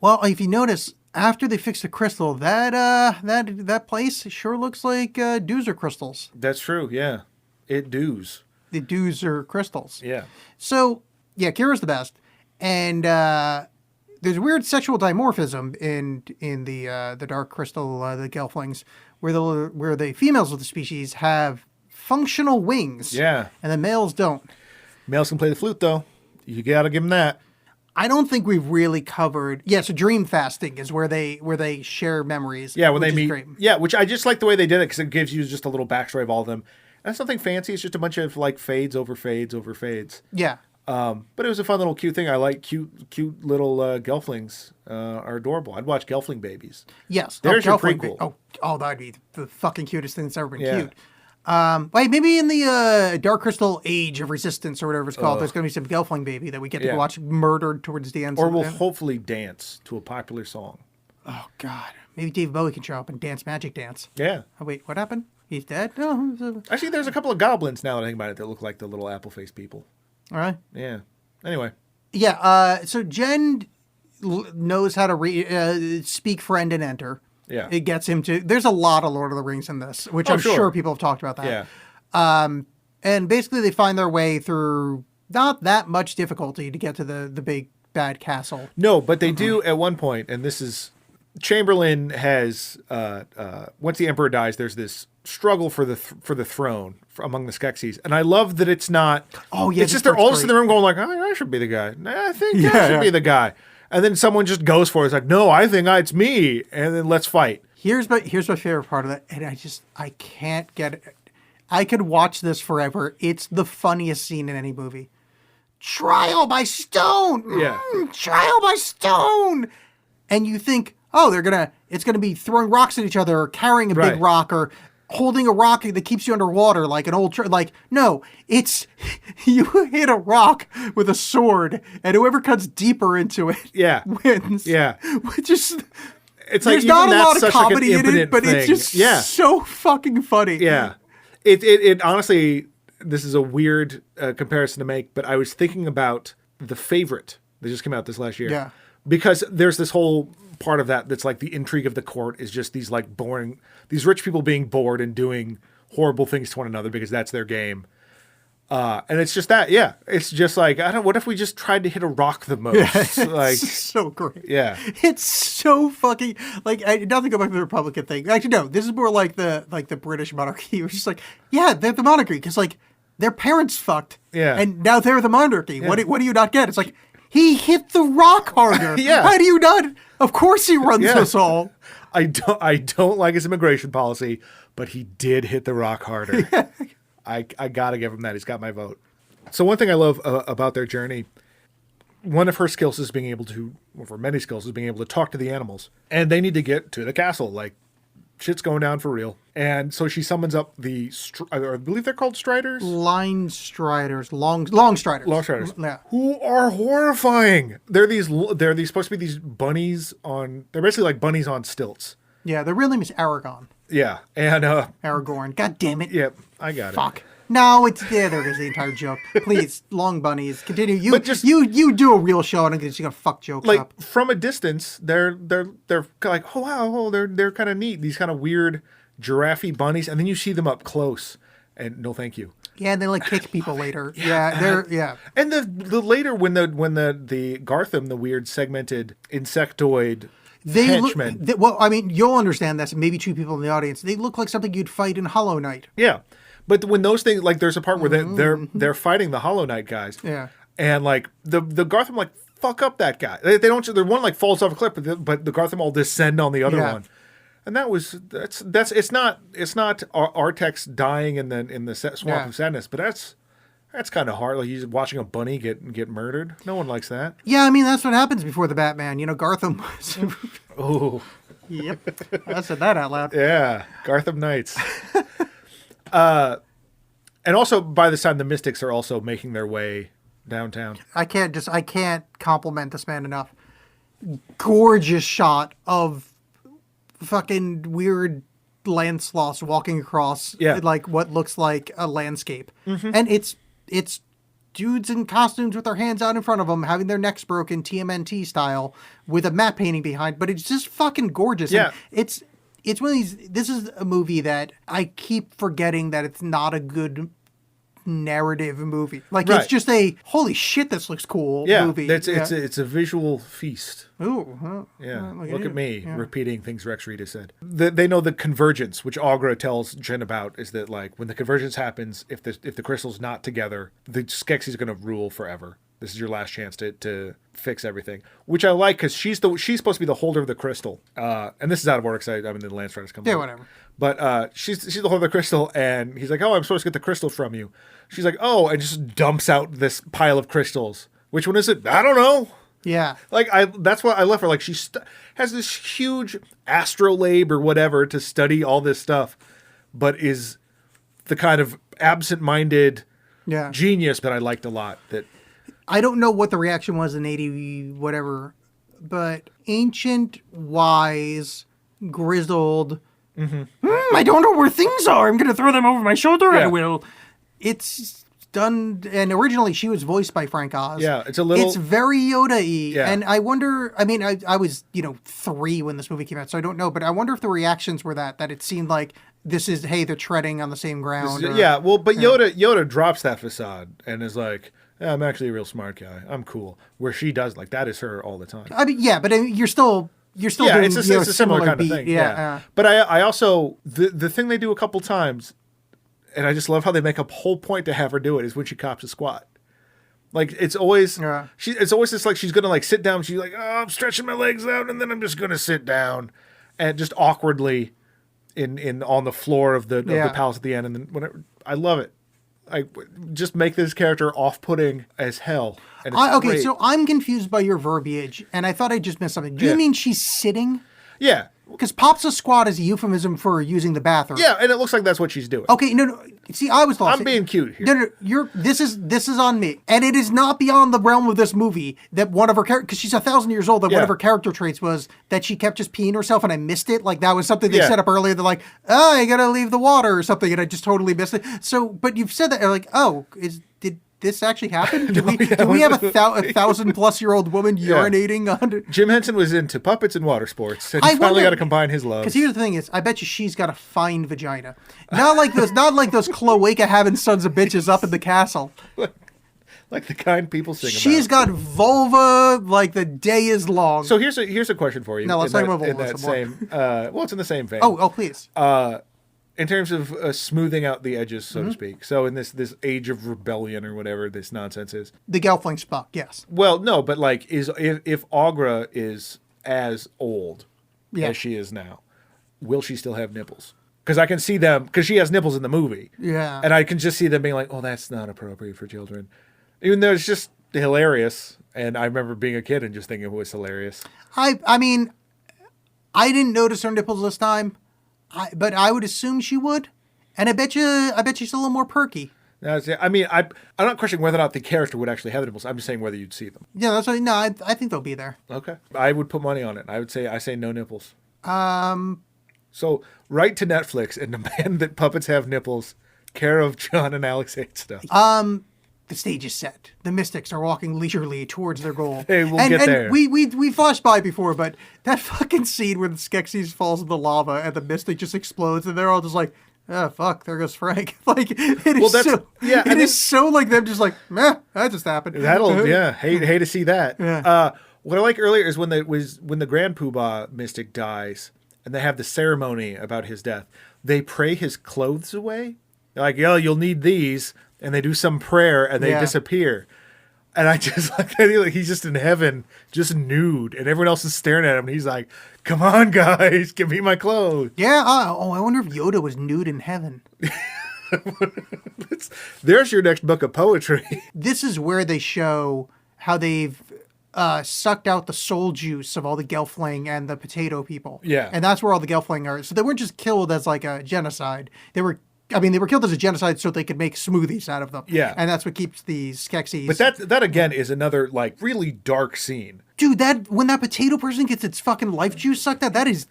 Well, if you notice, after they fixed the crystal, that place sure looks like Doozer crystals. that's true. Yeah, it does. The Doozer crystals. Yeah, So yeah, Kira's the best, and there's weird sexual dimorphism in the Dark Crystal, the Gelflings, where the females of the species have functional wings. Yeah. And the males don't. males can play the flute though. You gotta give them that. I don't think we've really covered. Yeah, so dream fasting is where they share memories. Yeah, when which they is meet. great. Yeah, which I just like the way they did it because it gives you just a little backstory of all of them. And it's nothing fancy. It's just a bunch of like fades over fades over fades. Yeah. But it was a fun little cute thing. I like cute little Gelflings. Are adorable. I'd watch Gelfling babies. Yes. There's your Gelfling- prequel. Oh, that'd be the fucking cutest thing that's ever been Yeah. cute. Wait, maybe in the Dark Crystal Age of Resistance or whatever it's called, there's going to be some Gelfling baby that we get to Yeah. watch murdered towards the end. Or we'll hopefully dance to a popular song. Oh God, maybe Dave Bowie can show up and dance Magic Dance. Yeah. Oh wait, what happened? He's dead? No. Actually, there's a couple of goblins now that I think about it that look like the little apple faced people. All right. Yeah. Anyway. Yeah. So Jen knows how to speak friend and enter. Yeah. It gets him to. There's a lot of Lord of the Rings in this, which I'm sure. sure people have talked about that. Yeah. And basically, they find their way through not that much difficulty to get to the big bad castle. No, but they do at one point, and this is Chamberlain has once the emperor dies, there's this struggle for the throne among the Skeksis, and I love that it's not. Oh, yeah, it's this just they're part's all just in the great. room going like, I should be the guy. I think I Yeah, should yeah. be the guy, and then someone just goes for it. It's like, no, I think it's me, and then let's fight. Here's my favorite part of it, and I can't get it. I could watch this forever. It's the funniest scene in any movie. Trial by stone. Yeah. Trial by stone. And you think, oh, it's gonna be throwing rocks at each other, or carrying a Right. big rock, or holding a rock that keeps you underwater, like an old no, it's you hit a rock with a sword, and whoever cuts deeper into it, Yeah. wins. Yeah. Which is. It's like There's not a even lot that's of such like an comedy in it, impotent but thing. it's just yeah. so fucking funny. Yeah. It honestly, this is a weird comparison to make, but I was thinking about The Favorite that just came out this last year. Yeah. Because there's this whole part of that that's like the intrigue of the court is just these like boring, these rich people being bored and doing horrible things to one another because that's their game. And it's just that, yeah. It's just like, what if we just tried to hit a rock the most? Like, It's so great. yeah. It's so fucking nothing go back to the Republican thing. Actually, no. This is more like the British monarchy. It was just like, yeah, they're the monarchy because like their parents fucked, Yeah. and now they're the monarchy. What do you not get? It's like he hit the rock harder. Yeah. How do you not? Of course he runs Yeah. us all. I don't like his immigration policy, but he did hit the rock harder. I gotta give him that. He's got my vote. So one thing I love about their journey, one of her skills is being able to, well, for many skills, is being able to talk to the animals. And they need to get to the castle. Like, shit's going down for real. And so she summons up I believe they're called Striders? Line striders, long striders. Long Striders. Yeah. Who are horrifying. They're these supposed to be these bunnies they're basically like bunnies on stilts. Yeah, their real name is Aragon. Yeah. And, Aragorn. God damn it. yep, I got it. Fuck. No, it's there is the entire joke. Please, long bunnies, continue. You But just- you do a real show and I'm just gonna fuck jokes Like up. from a distance, they're like, oh wow, they're kind of neat. These kind of weird giraffe bunnies, and then you see them up close, and no, thank you. Yeah, and they like kick people later. Yeah. And the later when the Gartham, the weird segmented insectoid henchmen, Well, I mean, you'll understand this. Maybe two people in the audience. They look like something you'd fight in Hollow Knight. yeah. But when those things, like, there's a part where they're fighting the Hollow Knight guys, Yeah. and like the Gartham like fuck up that guy. They don't. The one like falls off a cliff, but the Gartham all descend on the other Yeah. one. And that's it's not Artex dying in the swamp Yeah. of sadness, but that's kind of hard. Like he's watching a bunny get murdered. No one likes that. Yeah, I mean that's what happens before the Batman. You know, Gartham was. Oh Yep, I said that out loud. yeah, Gartham Knights. And also by this time the Mystics are also making their way downtown. I can't compliment this man enough. Gorgeous shot of fucking weird Lancelot walking across Yeah. like what looks like a landscape. And it's dudes in costumes with their hands out in front of them, having their necks broken TMNT style with a matte painting behind, but it's just fucking gorgeous. Yeah. And it's one of these, this is a movie that I keep forgetting that it's not a good narrative movie. Like Right. it's just a holy shit, this looks cool Yeah, movie. it's a visual feast. Ooh, huh. Yeah, Look look at at you. me Yeah. repeating things Rex Rita said. They know the convergence, which Aughra tells Jin about, is that like when the convergence happens, if the crystal's not together, the Skeksis are going to rule forever. This is your last chance to fix everything, which I like because she's supposed to be the holder of the crystal. And this is out of order because I'm in the Lance Riders comes. Yeah, up. whatever. But she's the holder of the crystal, and he's like, "Oh, I'm supposed to get the crystal from you." She's like, "Oh," and just dumps out this pile of crystals. Which one is it? I don't know. Yeah. Like that's what I left her. Like she has this huge astrolabe or whatever to study all this stuff, but is the kind of absent-minded Yeah. genius that I liked a lot. That I don't know what the reaction was in 80 whatever, but ancient, wise, grizzled. I don't know where things are. I'm going to throw them over my shoulder. I Yeah. will. It's done, and originally she was voiced by Frank Oz. Yeah, it's a little- It's very Yoda-y, Yeah. and I wonder. I mean, I was 3 when this movie came out, so I don't know. But I wonder if the reactions were that it seemed like this is they're treading on the same ground. or- yeah, well, but Yoda drops that facade and is like, "Yeah, I'm actually a real smart guy. I'm cool." Where she does like that is her all the time. I mean, yeah, but you're still Yeah, doing it's a similar kind beat. of thing. Yeah. But I also the thing they do a couple times, and I just love how they make a whole point to have her do it, is when she cops a squat. Like it's always Yeah. it's always just like she's gonna like sit down. She's like, "Oh, I'm stretching my legs out, and then I'm just gonna sit down." and just awkwardly in on the floor of the Yeah. palace at the end, and then whenever I love it. I just make this character off-putting as hell. And it's Okay, great. so I'm confused by your verbiage, and I thought I just missed something. Do you Yeah. mean she's sitting? yeah, Because Pops a squat is a euphemism for using the bathroom. yeah, and it looks like that's what she's doing. Okay, no. See, I was lost. I'm being cute here. No, this is on me, and it is not beyond the realm of this movie that one of her characters, because she's 1,000 years old, that one Yeah. of her character traits was that she kept just peeing herself, and I missed it. Like that was something they Yeah. set up earlier. They're like, oh, you gotta leave the water or something, and I just totally missed it. So, but you've said that, and like, oh, did this actually happen? Do we have a 1,000-plus-year-old woman urinating on? Jim Henson was into puppets and water sports, and I he finally wonder- got to combine his loves. Because here's the thing: is I bet you she's got a fine vagina, not like those cloaca having sons of bitches up in the castle. Like the kind people sing She's about. got vulva like the day is long. So here's a question for you. No, let's in talk that- about in that vulva some more. same. Well, it's in the same vein. oh, please. In terms of smoothing out the edges, Mm-hmm. so to speak. So in this age of rebellion or whatever this nonsense is. The Gelfling Spock, yes. Well, no, but like if Aughra is as old Yeah. as she is now, will she still have nipples? Because I can see them, because she has nipples in the movie. Yeah. And I can just see them being like, oh, that's not appropriate for children. Even though it's just hilarious. And I remember being a kid and just thinking it was hilarious. I mean, I didn't notice her nipples this time, but I would assume she would. And I bet she's a little more perky. I mean, I'm not questioning whether or not the character would actually have nipples. I'm just saying whether you'd see them. Yeah, that's what, no, I think they'll be there. Okay. I would put money on it. I say no nipples. So write to Netflix and demand that puppets have nipples. Care of John and Alex hate stuff. The stage is set. The Mystics are walking leisurely towards their goal. Hey, we'll and, get and there. We flashed by before, but that fucking scene where the Skeksis falls in the lava and the Mystic just explodes, and they're all just like, "Oh fuck, there goes Frank." Like it is that's- so. yeah, it and is then- so like them just like, meh, that just happened. Hate to see that. Yeah. What I like earlier is when the Grand Poobah mystic dies and they have the ceremony about his death. They pray his clothes away. They're like, yo, you'll need these, and they do some prayer and they Yeah. disappear. And I just like the idea like he's just in heaven, just nude, and everyone else is staring at him, and he's like, "Come on, guys, give me my clothes." Yeah. I wonder if Yoda was nude in heaven. There's your next book of poetry. This is where they show how they've sucked out the soul juice of all the Gelfling and the potato people. Yeah. And that's where all the Gelfling are. So they weren't just killed as like a genocide. They were killed as a genocide so they could make smoothies out of them. Yeah. And that's what keeps the Skeksis. But that again is another like really dark scene. Dude, when that potato person gets its fucking life juice sucked out, that is,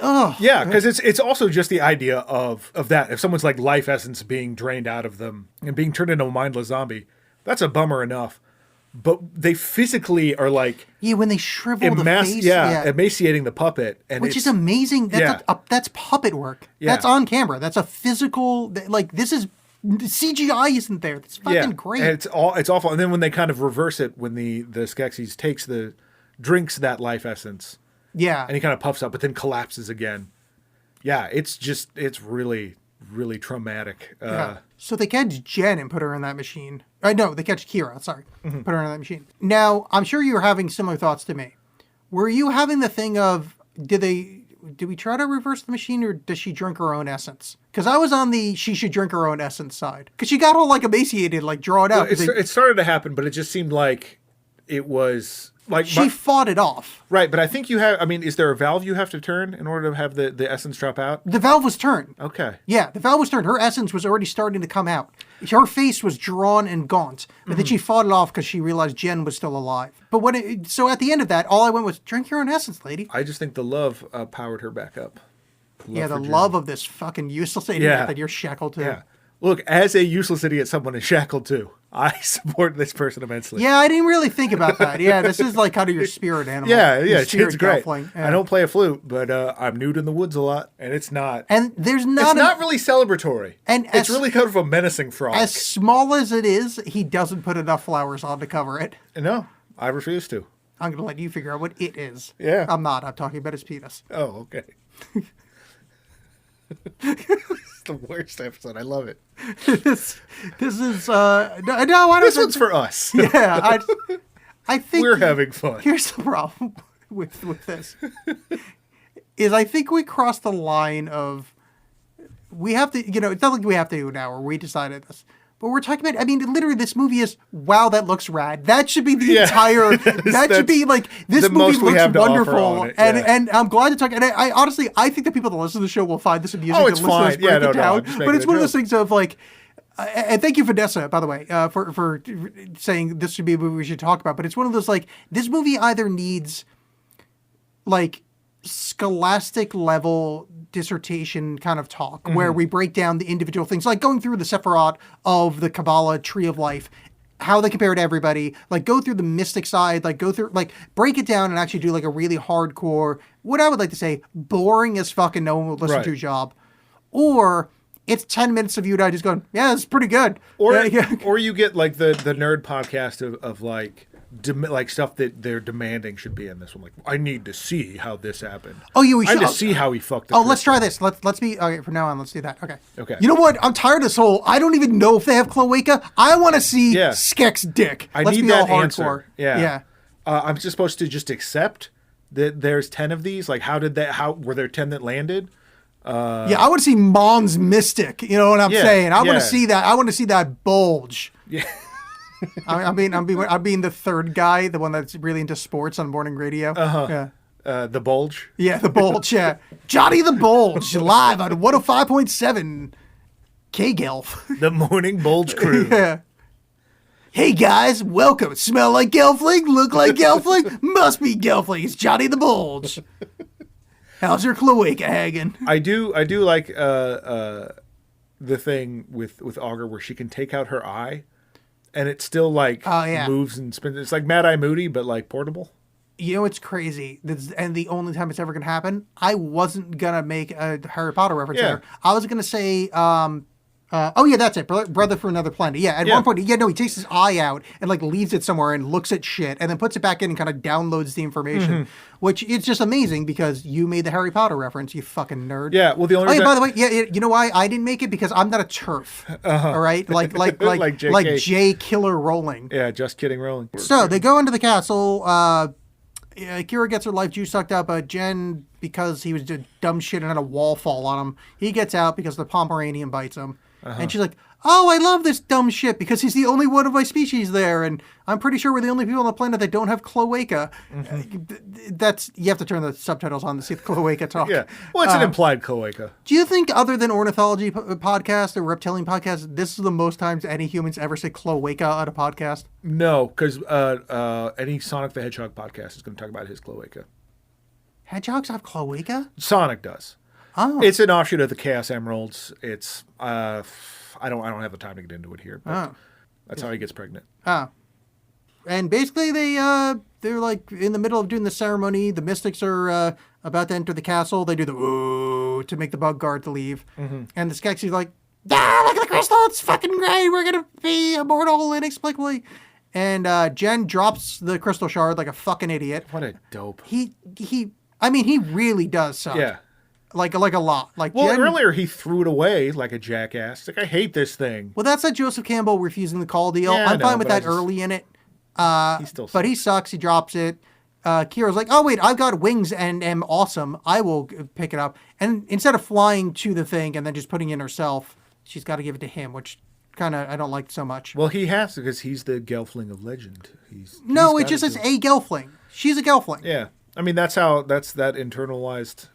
ugh. Yeah, because it's also just the idea of that. If someone's like life essence being drained out of them and being turned into a mindless zombie, that's a bummer enough. But they physically are like Yeah, when they shrivel the face. emaciating the puppet, and Which is amazing. That's Yeah. that's puppet work. Yeah. That's on camera. That's a physical, like, this is, CGI isn't there. That's fucking great. And it's awful. And then when they kind of reverse it, when the Skeksis drinks that life essence, Yeah. and he kind of puffs up, but then collapses again. Yeah, it's really, really traumatic. Yeah. So they catch Jen and put her in that machine. No, they catch Kira, sorry. Mm-hmm. Put her in that machine. Now, I'm sure you were having similar thoughts to me. Were you having the thing of, did we try to reverse the machine, or does she drink her own essence? Because I was on the she should drink her own essence side. Because she got all like emaciated, like drawn out. It started to happen, but it just seemed like it was like she fought it off. right. But I think you have. I mean, is there a valve you have to turn in order to have the essence drop out? The valve was turned. Okay. Yeah, the valve was turned. Her essence was already starting to come out. Her face was drawn and gaunt, but then she fought it off because she realized Jen was still alive. But so at the end of that, all I went was, drink your own essence, lady. I just think the love powered her back up. Yeah, the for Jen. love of this fucking useless idiot Yeah. that you're shackled to. Yeah. Look, as a useless idiot, someone is shackled too. I support this person immensely. Yeah, I didn't really think about that. Yeah, this is like kind of your spirit animal. Yeah, Your spirit it's great. Gelfling. Yeah. I don't play a flute, but I'm nude in the woods a lot, and it's not. And there's It's not, not really celebratory. And it's as- really kind of a menacing frog. as small as it is, he doesn't put enough flowers on to cover it. No, I refuse to. I'm going to let you figure out what it is. Yeah. I'm not. I'm talking about his penis. Oh, okay. It's the worst episode. I love it. this is no, I This don't. one's for us. Yeah, I think We're having fun. Here's the problem with this. is I think we crossed the line of we have to, it's not like we have to do it now or we decided this. But we're talking about, I mean, literally this movie is, wow, that looks rad. That should be the entire, that should be like, this movie looks wonderful. And I'm glad to talk, and I honestly, I think the people that listen to the show will find this amusing. Oh, it's fine. Yeah, no, but it's one of those things of like, and thank you, Vanessa, by the way, for saying this should be a movie we should talk about. But it's one of those like, this movie either needs like scholastic level dissertation kind of talk where we break down the individual things, like going through the Sephirot of the Kabbalah tree of life, how they compare to everybody, like go through the mystic side, like go through, like break it down and actually do like a really hardcore, what I would like to say, boring as fucking no one would listen to job. Or it's 10 minutes of you and I just going, yeah, it's pretty good. Or you get like the nerd podcast of like, like stuff that they're demanding should be in this one. Like, I need to see how this happened. Oh, yeah, we should. I need to see how he fucked. Let's try this. Let's be okay from now on. Let's do that. Okay. Okay. You know what? I'm tired of this whole. I don't even know if they have cloaca. I want to see Skek's dick. Let's need be that all answer. Hardcore. Yeah. I'm just supposed to just accept that there's 10 of these. Like, how were there 10 that landed? Yeah, I want to see Mons Mystic. You know what I'm saying? I want to see that. I want to see that bulge. Yeah. I'm being the third guy, the one that's really into sports on morning radio. Yeah. The Bulge. Yeah, the Bulge. Yeah, Johnny the Bulge live on 105.7 K-Gelf. The Morning Bulge Crew. Yeah. Hey guys, welcome. Smell like Gelfling? Look like Gelfling? Must be Gelfling. It's Johnny the Bulge. How's your cloaca hanging? I do like the thing with Augur where she can take out her eye. And it still like moves and spins. It's like Mad Eye Moody, but like portable. You know, it's crazy. And the only time it's ever going to happen, I wasn't going to make a Harry Potter reference there. I was going to say, that's it. Brother from Another Planet. Yeah, at one point, he takes his eye out and like leaves it somewhere and looks at shit and then puts it back in and kind of downloads the information, which is just amazing because you made the Harry Potter reference, you fucking nerd. Yeah, well, the only reason... by the way, you know why I didn't make it? Because I'm not a TERF, all right? Like J. Killer Rowling. Yeah, just kidding, Rowling. So they go into the castle. Kira gets her life juice sucked out, but Jen, because he was doing dumb shit and had a wall fall on him, he gets out because the Pomeranian bites him. And she's like, oh, I love this dumb shit because he's the only one of my species there. And I'm pretty sure we're the only people on the planet that don't have cloaca. You have to turn the subtitles on to see the cloaca talk. Yeah. Well, it's an implied cloaca. Do you think other than ornithology podcast or reptilian podcast, this is the most times any humans ever say cloaca on a podcast? No, because any Sonic the Hedgehog podcast is going to talk about his cloaca. Hedgehogs have cloaca? Sonic does. Oh. It's an offshoot of the Chaos Emeralds. It's I don't have the time to get into it here, but that's how he gets pregnant. And basically they're like in the middle of doing the ceremony. The Mystics are about to enter the castle. They do the ooh to make the bug guard to leave. And the Skeksis like, look at the crystal, it's fucking great. We're gonna be immortal inexplicably. And Jen drops the crystal shard like a fucking idiot. What a dope. He really does suck. Yeah. Like a lot. Like Jen, earlier he threw it away like a jackass. Like, I hate this thing. Well, that's that Joseph Campbell refusing the call deal. Yeah, I'm fine with that early in it. He still sucks. But he sucks. He drops it. Kira's like, oh, wait, I've got wings and am awesome. I will pick it up. And instead of flying to the thing and then just putting it in herself, she's got to give it to him, which kind of I don't like so much. Well, he has to because he's the Gelfling of legend. It just says a Gelfling. She's a Gelfling. Yeah. I mean, that's that internalized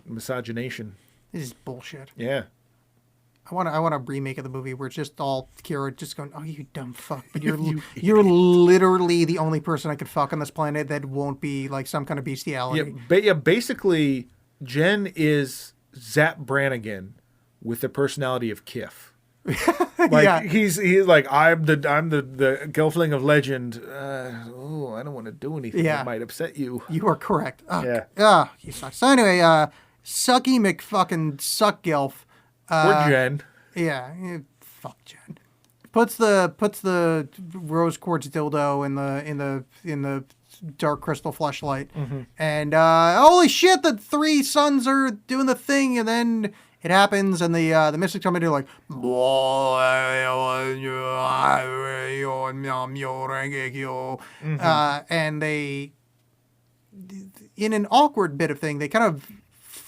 misogynation. This is bullshit. Yeah. I want a remake of the movie where it's just all Kira just going, oh, you dumb fuck. But you're literally the only person I could fuck on this planet that won't be like some kind of bestiality. Yeah, basically, Jen is Zap Brannigan with the personality of Kif. He's like, I'm the Gelfling of legend. I don't want to do anything that might upset you. You are correct. You suck. So anyway, Sucky McFucking Suck Gelf. Or Jen. Yeah, fuck Jen. Puts the rose quartz dildo in the dark crystal fleshlight, and holy shit, the three sons are doing the thing, and then it happens, and the Mystics come in and like, and they, in an awkward bit of thing, they kind of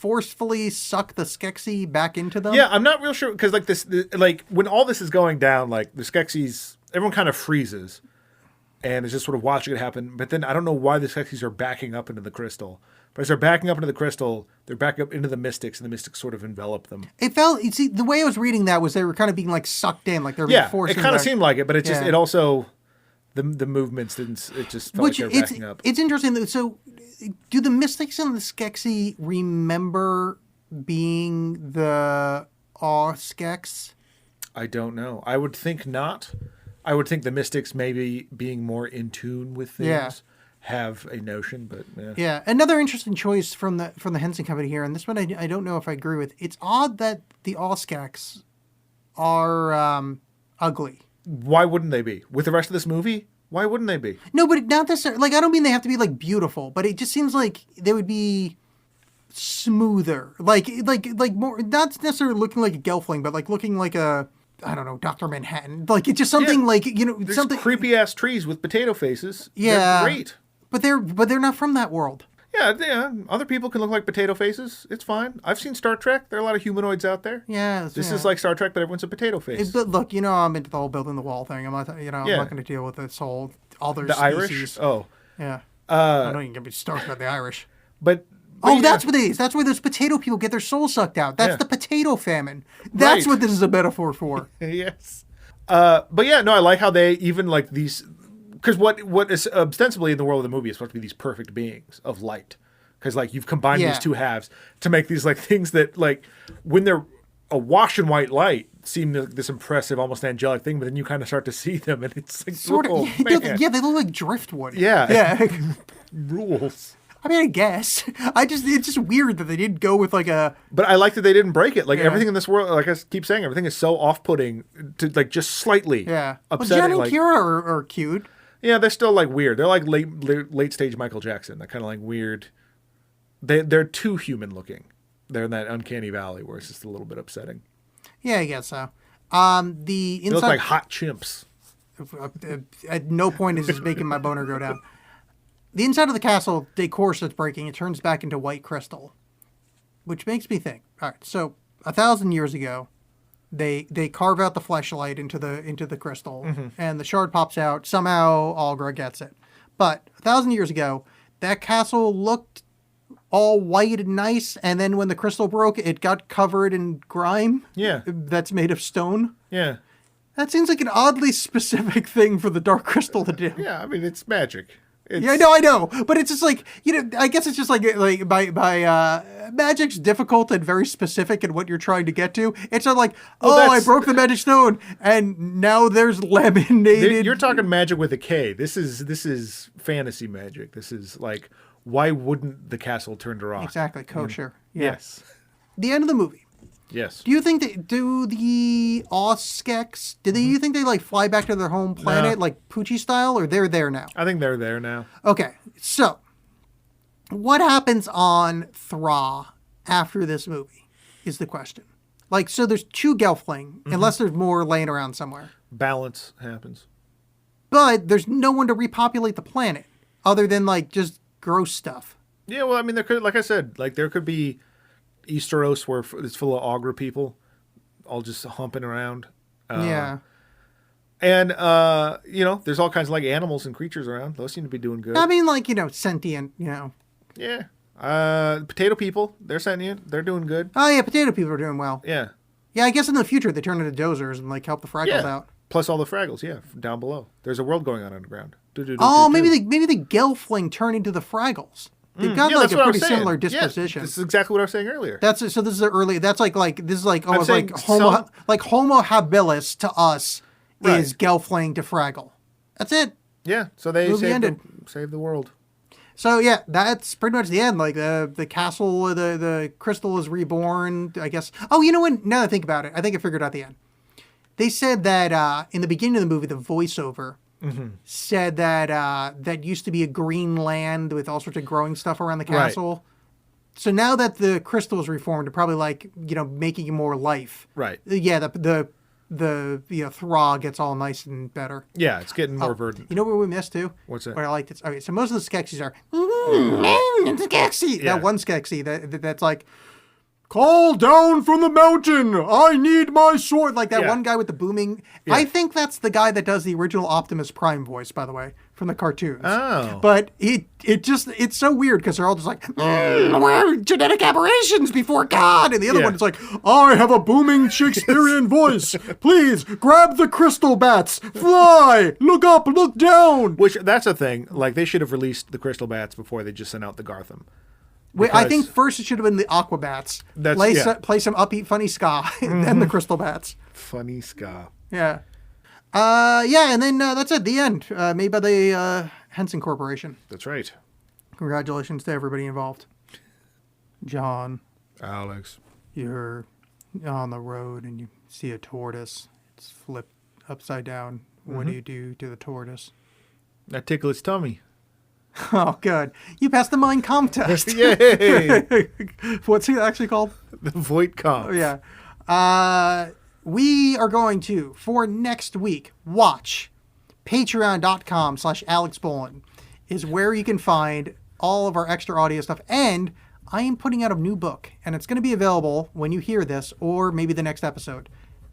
forcefully suck the Skeksis back into them? Yeah, I'm not real sure because like like when all this is going down, like the Skeksis, everyone kind of freezes and is just sort of watching it happen. But then I don't know why the Skeksis are backing up into the crystal. But as they're backing up into the crystal, they're backing up into the Mystics, and the Mystics sort of envelop them. It felt. You see, the way I was reading that was they were kind of being like sucked in, like they were being Yeah, forced. it kind of back. seemed like it, but it just Yeah. it also the movements didn't. It just felt like they were backing up. It's interesting. So, do the Mystics and the Skeksis remember being the Skeks? I don't know. I would think not. I would think the Mystics maybe being more in tune with things. Yeah. Have a notion, but Yeah, another interesting choice from the Henson Company here, and this one I don't know if I agree with. It's odd that the Skeks are ugly. Why wouldn't they be? With the rest of this movie, why wouldn't they be? No, but not necessarily. Like, I don't mean they have to be like beautiful, but it just seems like they would be smoother, like more. Not necessarily looking like a Gelfling, but like looking like a, I don't know, Dr. Manhattan. Like it's just something Yeah. like There's something creepy ass trees with potato faces. Yeah. They're great. But they're not from that world. Yeah. Other people can look like potato faces. It's fine. I've seen Star Trek. There are a lot of humanoids out there. Yeah, This is like Star Trek, but everyone's a potato face. But look, I'm into the whole building the wall thing. I'm not, I'm Yeah. not going to deal with this whole other The species. Irish. Oh, Yeah. I don't even get me started about the Irish. but Oh, yeah. that's what it is. That's where those potato people get their soul sucked out. That's Yeah. the potato famine. That's Right. what this is a metaphor for. Yes. But yeah, no, I like how they even like these, because what is ostensibly in the world of the movie is supposed to be these perfect beings of light, because like you've combined Yeah. these two halves to make these like things that like when they're a wash and white light seem like this impressive, almost angelic thing, but then you kind of start to see them and it's like Sort oh, of. man. Yeah, they look like driftwood. Yeah. Yeah. Rules. I mean, I guess. It's just weird that they didn't go with like a. But I like that they didn't break it. Like Yeah. everything in this world, like I keep saying, everything is so off-putting to like just slightly Yeah. Well, upsetting. Johnny like, and Kira are cute. yeah, they're still like weird. They're like late stage Michael Jackson. They're kind of like weird. They're too human looking. They're in that uncanny valley where it's just a little bit upsetting. Yeah, I guess so. The They look inside. like hot chimps. At no point is this making my boner go down. The inside of the castle decor starts breaking. It turns back into white crystal, which makes me think. All right, so 1,000 years ago, they carve out the fleshlight into the crystal, and the shard pops out. Somehow, Algra gets it. But 1,000 years ago, that castle looked all white and nice, and then when the crystal broke, it got covered in grime. Yeah. That's made of stone. Yeah. That seems like an oddly specific thing for the Dark Crystal to do. Yeah, I mean, it's magic. It's, Yeah, I know, but it's just like I guess it's just like by magic's difficult and very specific in what you're trying to get to. It's not like I that's- broke the magic stone and now there's laminated. You're talking magic with a K. This is fantasy magic. This is like, why wouldn't the castle turn to rock? Exactly kosher. Yeah. Yes. The end of the movie. Yes. Do you think the Skeks? You think they like fly back to their home planet like Poochie style, or they're there now? I think they're there now. Okay, so what happens on Thra after this movie is the question. Like, so there's two Gelfling, unless there's more laying around somewhere. Balance happens. But there's no one to repopulate the planet other than like just gross stuff. Yeah, well, I mean, there could, like I said, like there could be Easteros where it's full of Augur people, all just humping around. Yeah. And there's all kinds of like animals and creatures around. Those seem to be doing good. I mean, like, sentient, Yeah. Potato people, they're sentient. They're doing good. Oh, yeah, potato people are doing well. Yeah. Yeah, I guess in the future they turn into dozers and like help the Fraggles Yeah. out. Plus all the Fraggles, yeah, down below. There's a world going on underground. Oh, maybe the Gelfling turn into the Fraggles. They've got Yeah, like that's a what I was pretty saying. similar Yeah, disposition. this is exactly what I was saying earlier. This is the early. That's like this is like almost saying like Homo some- like Homo habilis to us Right. is Gelfling to Fraggle. That's it. Yeah, so they Movie ended. saved the world. So yeah, that's pretty much the end. Like the castle, the crystal is reborn. I guess. Oh, you know what? Now that I think about it, I think I figured out the end. They said that in the beginning of the movie, the voiceover said that that used to be a green land with all sorts of growing stuff around the castle. So now that the crystal is reformed, they're probably like making more life. Right. Yeah, the Thra gets all nice and better. Yeah, it's getting more verdant. You know what we missed too? What's that? What I liked it. Okay, so most of the Skeksis are Skeksis. Yeah. That one Skeksy that's like, call down from the mountain. I need my sword. Like that Yeah. one guy with the booming. Yeah. I think that's the guy that does the original Optimus Prime voice, by the way, from the cartoons. Oh. But it's so weird because they're all just like, we're genetic aberrations before God. And the other Yeah. one is like, I have a booming Shakespearean voice. Please grab the crystal bats. Fly. Look up. Look down. Which, that's a thing. Like, they should have released the Crystal Bats before they just sent out the Gartham. Wait, I Because- think first it should have been the Aquabats. That's- play, yeah. play some upbeat, funny ska, and then the crystal bats. Funny ska. Yeah. Yeah, and then that's it. The end. Made by the Henson Corporation. That's right. Congratulations to everybody involved. John, Alex. you're on the road and you see a tortoise. It's flipped upside down. What do you do to the tortoise? I tickle its tummy. Oh, good. You passed the Mein Kampf test. Yay! What's it actually called? The Voight Kampf. Oh, yeah. We are going to, for next week, watch patreon.com/AlexBolin is where you can find all of our extra audio stuff. And I am putting out a new book, and it's going to be available when you hear this or maybe the next episode.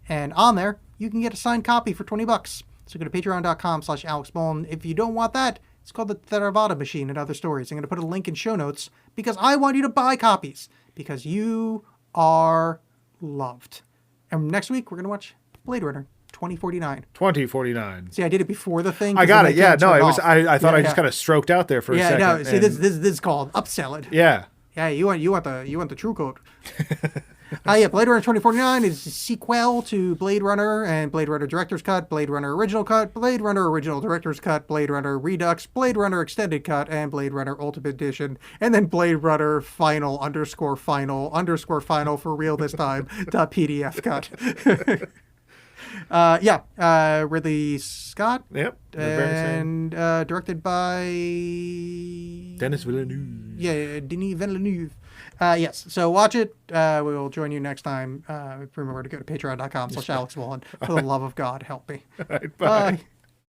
And on there, you can get a signed copy for $20. So go to patreon.com/AlexBolin. If you don't want that, it's called the Theravada Machine and Other Stories. I'm going to put a link in show notes because I want you to buy copies because you are loved. And next week, we're going to watch Blade Runner 2049. 2049. See, I did it before the thing. I 'cause got then it. Yeah, can't no, turn it was. off. I thought Yeah, I just yeah. kind of stroked out there for a Yeah, second. no. See, and- this is called upsell it. Yeah. Yeah, you want the true code. Yeah, Blade Runner 2049 is a sequel to Blade Runner and Blade Runner Director's Cut, Blade Runner Original Cut, Blade Runner Original Director's Cut, Blade Runner Redux, Blade Runner Extended Cut, and Blade Runner Ultimate Edition, and then Blade Runner Final for real this time .pdf cut. Ridley Scott Yep. Very same. and directed by Dennis Villeneuve. yeah, Denis Villeneuve. Yes, so watch it. We will join you next time. Remember to go to patreon.com/AlexWallen. For the love of God, help me. All right, bye. Bye.